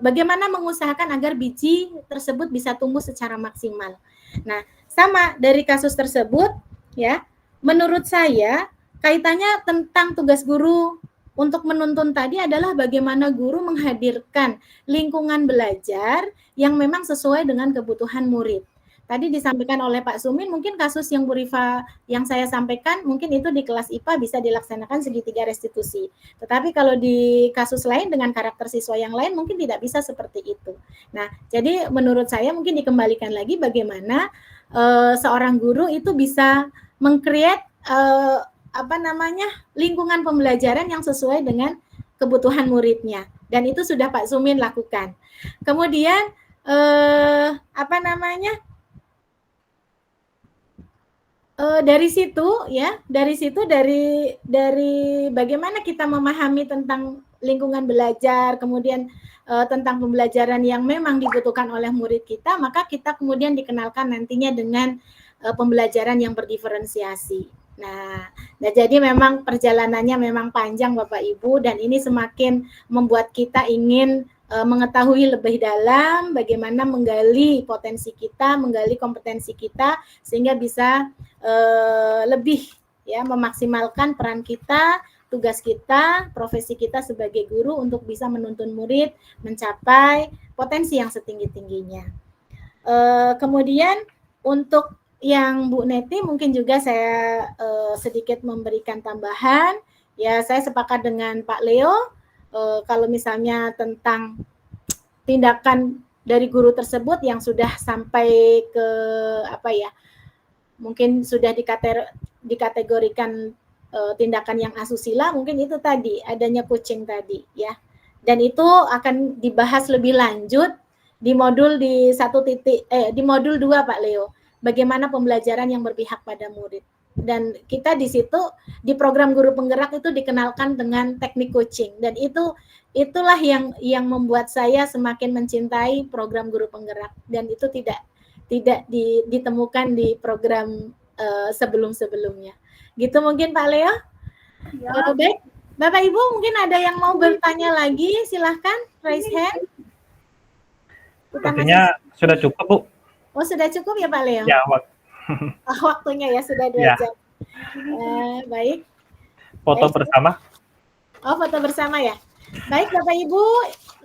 bagaimana mengusahakan agar biji tersebut bisa tumbuh secara maksimal. Nah, sama dari kasus tersebut ya, menurut saya kaitannya tentang tugas guru untuk menuntun tadi adalah bagaimana guru menghadirkan lingkungan belajar yang memang sesuai dengan kebutuhan murid. Tadi disampaikan oleh Pak Sumin, mungkin kasus yang Bu Rifa yang saya sampaikan, mungkin itu di kelas IPA bisa dilaksanakan segitiga restitusi. Tetapi kalau di kasus lain dengan karakter siswa yang lain, mungkin tidak bisa seperti itu. Nah, jadi menurut saya mungkin dikembalikan lagi bagaimana seorang guru itu bisa meng-create lingkungan pembelajaran yang sesuai dengan kebutuhan muridnya. Dan itu sudah Pak Sumin lakukan. Kemudian dari situ dari bagaimana kita memahami tentang lingkungan belajar, kemudian tentang pembelajaran yang memang dibutuhkan oleh murid kita, maka kita kemudian dikenalkan nantinya dengan pembelajaran yang berdiferensiasi. Nah, jadi memang perjalanannya memang panjang Bapak Ibu, dan ini semakin membuat kita ingin mengetahui lebih dalam bagaimana menggali potensi kita, menggali kompetensi kita, sehingga bisa lebih ya memaksimalkan peran kita, tugas kita, profesi kita sebagai guru untuk bisa menuntun murid mencapai potensi yang setinggi-tingginya. Kemudian untuk yang Bu Neti mungkin juga saya sedikit memberikan tambahan. Ya, saya sepakat dengan Pak Leo. Kalau misalnya tentang tindakan dari guru tersebut yang sudah sampai ke mungkin sudah dikategorikan tindakan yang asusila, mungkin itu tadi adanya coaching tadi ya. Dan itu akan dibahas lebih lanjut di modul di modul 2 Pak Leo. Bagaimana pembelajaran yang berpihak pada murid. Dan kita di situ di program guru penggerak itu dikenalkan dengan teknik coaching, dan itulah yang membuat saya semakin mencintai program guru penggerak, dan itu tidak ditemukan di program sebelum-sebelumnya. Gitu mungkin Pak Leo. Baik, Bapak Ibu mungkin ada yang mau bertanya lagi, silahkan raise hand. Sepertinya sudah cukup, Bu. Oh, sudah cukup ya Pak Leo? Ya, waktunya ya sudah 2 ya. jam. Baik. Foto Baik. bersama. Oh, foto bersama ya. Baik Bapak Ibu,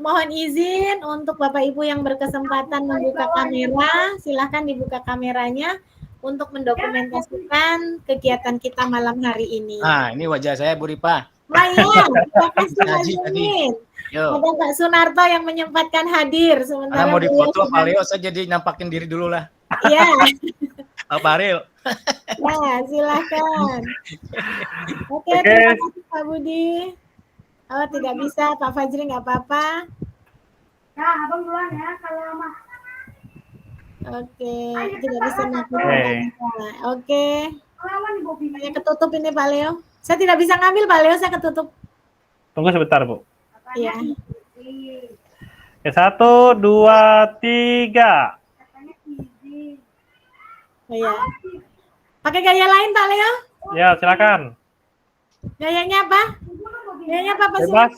mohon izin untuk Bapak Ibu yang berkesempatan membuka kamera, silahkan dibuka kameranya untuk mendokumentasikan kegiatan kita malam hari ini. Nah, ini wajah saya Bu Ripa. Terima kasih Pak Zumin. Yo. Ada Pak Sunarto yang menyempatkan hadir. Sementara Karena mau difoto Pak Leo, beliau saya jadi nampakin diri dulu lah. Iya. Pak Faril. Ya, silakan. Oke, terima kasih Pak Budi. Oh, tidak bisa, Pak Fajri nggak apa-apa. Nah, abang duluan ya, kalau lama. Oke, tidak bisa melakukan. Oke. Saya ketutup ini Pak Leo. Saya tidak bisa ngambil Pak Leo, saya ketutup. Tunggu sebentar, Bu. Iya. Oke, 1, 2, 3. Oh, iya. Pakai gaya lain Pak Leo? Ya, silakan. Gayanya apa? Gayanya apa Pak? Bebas.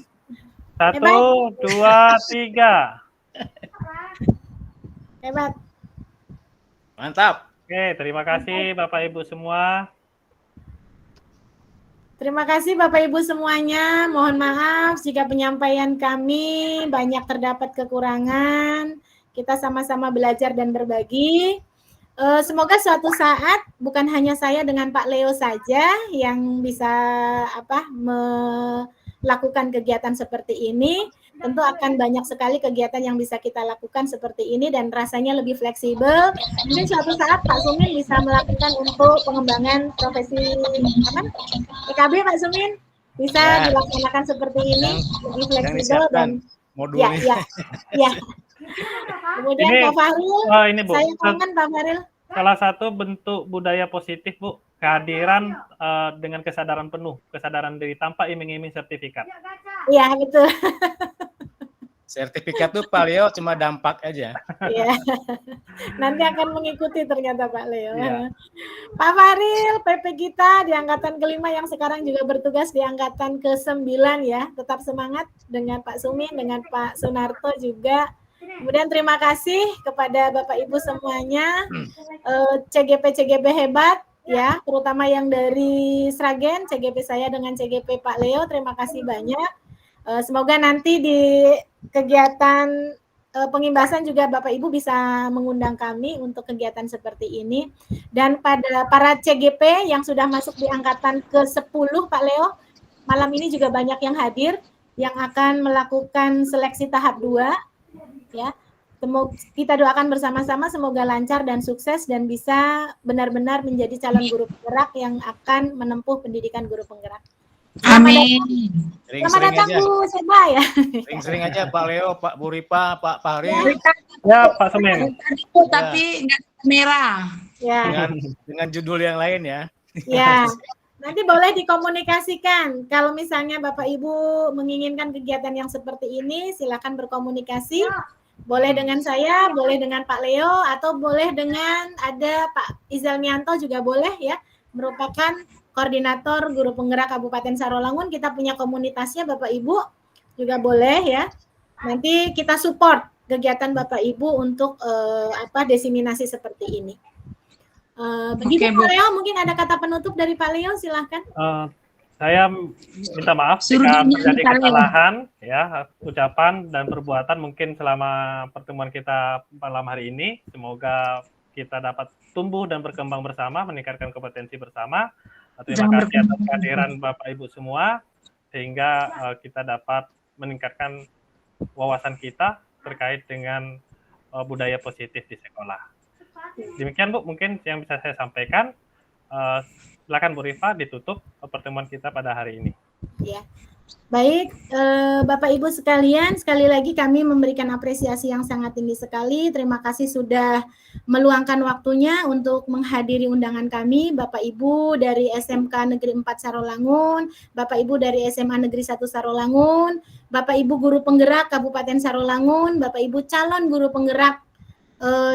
1, 2, 3. Hebat. Mantap. Oke, terima kasih Bapak Ibu semua. Terima kasih Bapak Ibu semuanya. Mohon maaf jika penyampaian kami banyak terdapat kekurangan. Kita sama-sama belajar dan berbagi. Semoga suatu saat bukan hanya saya dengan Pak Leo saja yang bisa melakukan kegiatan seperti ini. Tentu akan banyak sekali kegiatan yang bisa kita lakukan seperti ini dan rasanya lebih fleksibel. Mungkin suatu saat Pak Sumin bisa melakukan untuk pengembangan profesi PKB Pak Sumin bisa dilaksanakan seperti ini, lebih fleksibel dan modulnya. Ya. Kemudian Ini, Pak Faril, ini Bu, saya kangen Pak Faril. Salah satu bentuk budaya positif Bu, kehadiran dengan kesadaran penuh, kesadaran diri tanpa iming-iming sertifikat. Iya betul. Sertifikat tuh Pak Leo cuma dampak aja. Iya. Nanti akan mengikuti ternyata Pak Leo. Ya. Pak Faril, PP kita di angkatan ke-5 yang sekarang juga bertugas di angkatan ke-9 ya. Tetap semangat dengan Pak Sumin, dengan Pak Sunarto juga. Kemudian terima kasih kepada Bapak Ibu semuanya, CGP hebat ya, terutama yang dari Sragen, CGP saya dengan CGP Pak Leo, terima kasih banyak. Semoga nanti di kegiatan pengimbasan juga Bapak Ibu bisa mengundang kami untuk kegiatan seperti ini. Dan pada para CGP yang sudah masuk di angkatan ke-10 Pak Leo, malam ini juga banyak yang hadir yang akan melakukan seleksi tahap 2 ya. Kita doakan bersama-sama semoga lancar dan sukses dan bisa benar-benar menjadi calon guru penggerak yang akan menempuh pendidikan guru penggerak. Amin. Selamat datang Bu Seba ya. Sering-sering aja Pak Leo, Pak Bu Ripa, Pak Faril. Ya Pak Sumin. Tapi nggak merah. Ya. Dengan judul yang lain ya. Ya. Nanti boleh dikomunikasikan. Kalau misalnya Bapak Ibu menginginkan kegiatan yang seperti ini, silakan berkomunikasi. Boleh dengan saya, boleh dengan Pak Leo, atau boleh dengan ada Pak Izalmianto juga boleh ya. Merupakan koordinator guru penggerak Kabupaten Sarolangun. Kita punya komunitasnya Bapak Ibu juga boleh ya. Nanti kita support kegiatan Bapak Ibu untuk desiminasi seperti ini. Begitu Pak Leo, mungkin ada kata penutup dari Pak Leo, silahkan. Saya minta maaf jika terjadi kesalahan, ya, ucapan dan perbuatan mungkin selama pertemuan kita malam hari ini. Semoga kita dapat tumbuh dan berkembang bersama, meningkatkan kompetensi bersama. Terima kasih atas kehadiran Bapak Ibu semua, sehingga kita dapat meningkatkan wawasan kita terkait dengan budaya positif di sekolah. Demikian Bu, mungkin yang bisa saya sampaikan. Silakan Bu Rifa ditutup pertemuan kita pada hari ini. Ya, Baik, Bapak Ibu sekalian, sekali lagi kami memberikan apresiasi yang sangat tinggi sekali. Terima kasih sudah meluangkan waktunya untuk menghadiri undangan kami, Bapak Ibu dari SMK Negeri 4 Sarolangun, Bapak Ibu dari SMA Negeri 1 Sarolangun, Bapak Ibu guru penggerak Kabupaten Sarolangun, Bapak Ibu calon guru penggerak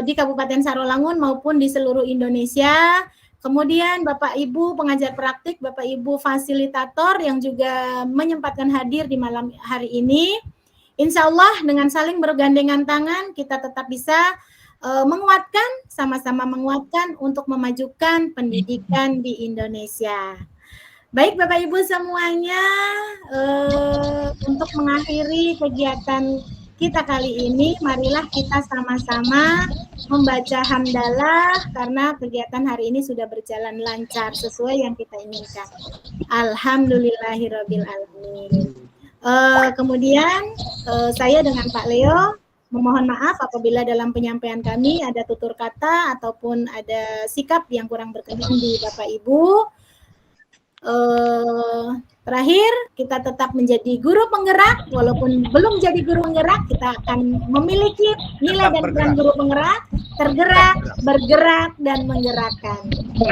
di Kabupaten Sarolangun maupun di seluruh Indonesia. Kemudian Bapak Ibu pengajar praktik, Bapak Ibu fasilitator yang juga menyempatkan hadir di malam hari ini. Insya Allah dengan saling bergandengan tangan kita tetap bisa menguatkan, sama-sama menguatkan untuk memajukan pendidikan di Indonesia. Baik Bapak Ibu semuanya, untuk mengakhiri kegiatan kita kali ini, marilah kita sama-sama membaca hamdalah karena kegiatan hari ini sudah berjalan lancar sesuai yang kita inginkan. Alhamdulillahirabbil alamin. Kemudian saya dengan Pak Leo memohon maaf apabila dalam penyampaian kami ada tutur kata ataupun ada sikap yang kurang berkenan di Bapak Ibu. Terakhir, kita tetap menjadi guru penggerak, walaupun belum jadi guru penggerak, kita akan memiliki nilai dan peran guru penggerak, tergerak, bergerak, dan menggerakkan.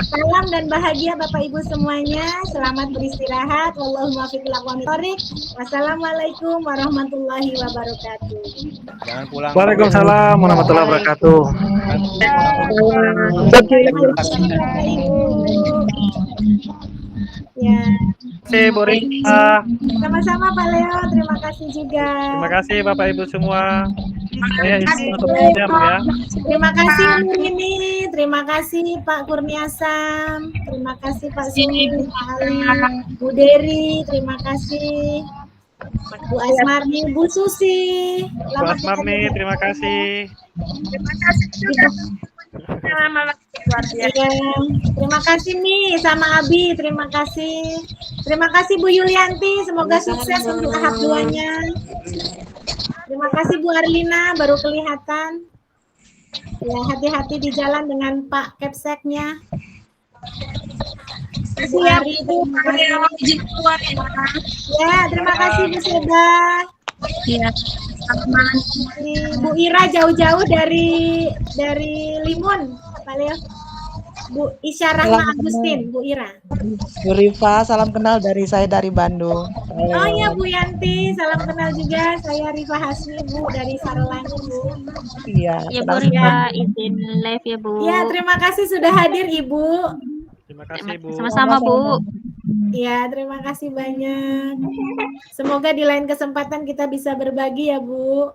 Salam dan bahagia Bapak Ibu semuanya, selamat beristirahat, wallahul muwaffiq ila aqwamit thoriq. Wassalamualaikum warahmatullahi wabarakatuh. Jangan pulang. Waalaikumsalam warahmatullahi wabarakatuh. Terima kasih Bapak Ibu. Ya. Terima kasih Bu Rita. Sama-sama Pak Leo, terima kasih juga. Terima kasih Bapak Ibu semua. Saya izin untuk menjam ya. Terima kasih Bu Rini, terima kasih Pak Kurniasam, terima kasih Pak Sumi, Pak Ali, Bu Deri, terima kasih Bu Asmarni, Bu Susi. Bu Asmarni, terima kasih. Terima kasih juga. Ya, terima kasih nih sama Abi, terima kasih. Terima kasih Bu Yulianti, semoga sukses untuk tahap 2-nya. Terima kasih Bu Arlina, baru kelihatan. Ya, hati-hati di jalan dengan Pak Kepseknya. Siap Bu. Ya, terima kasih Bu Seda. Iya. Bu Ira jauh-jauh dari Limun, Pak Leo. Bu Isya Rahma Agustin, Bu Ira. Bu Rifa, salam kenal dari saya dari Bandung. Oh iya Bu Yanti, salam kenal juga. Saya Rifa Hasmi, Bu, dari Sarolangun, Bu. Iya, Ya Bu Rifa, izin live ya Bu. Ya, terima kasih sudah hadir Ibu. Terima kasih Bu. Sama-sama Bu. Ya, terima kasih banyak. Semoga di lain kesempatan kita bisa berbagi ya Bu.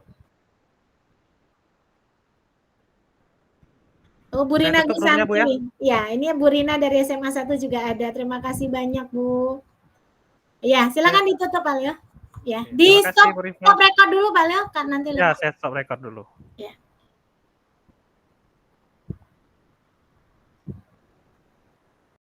Oh, Bu Rina Gusanti. Ya, ini Bu Rina dari SMA 1 juga ada. Terima kasih banyak Bu. Ya, silakan ditutup Pak Leo. Ya, di stop record dulu Pak Leo kan nanti. Ya, saya stop record dulu.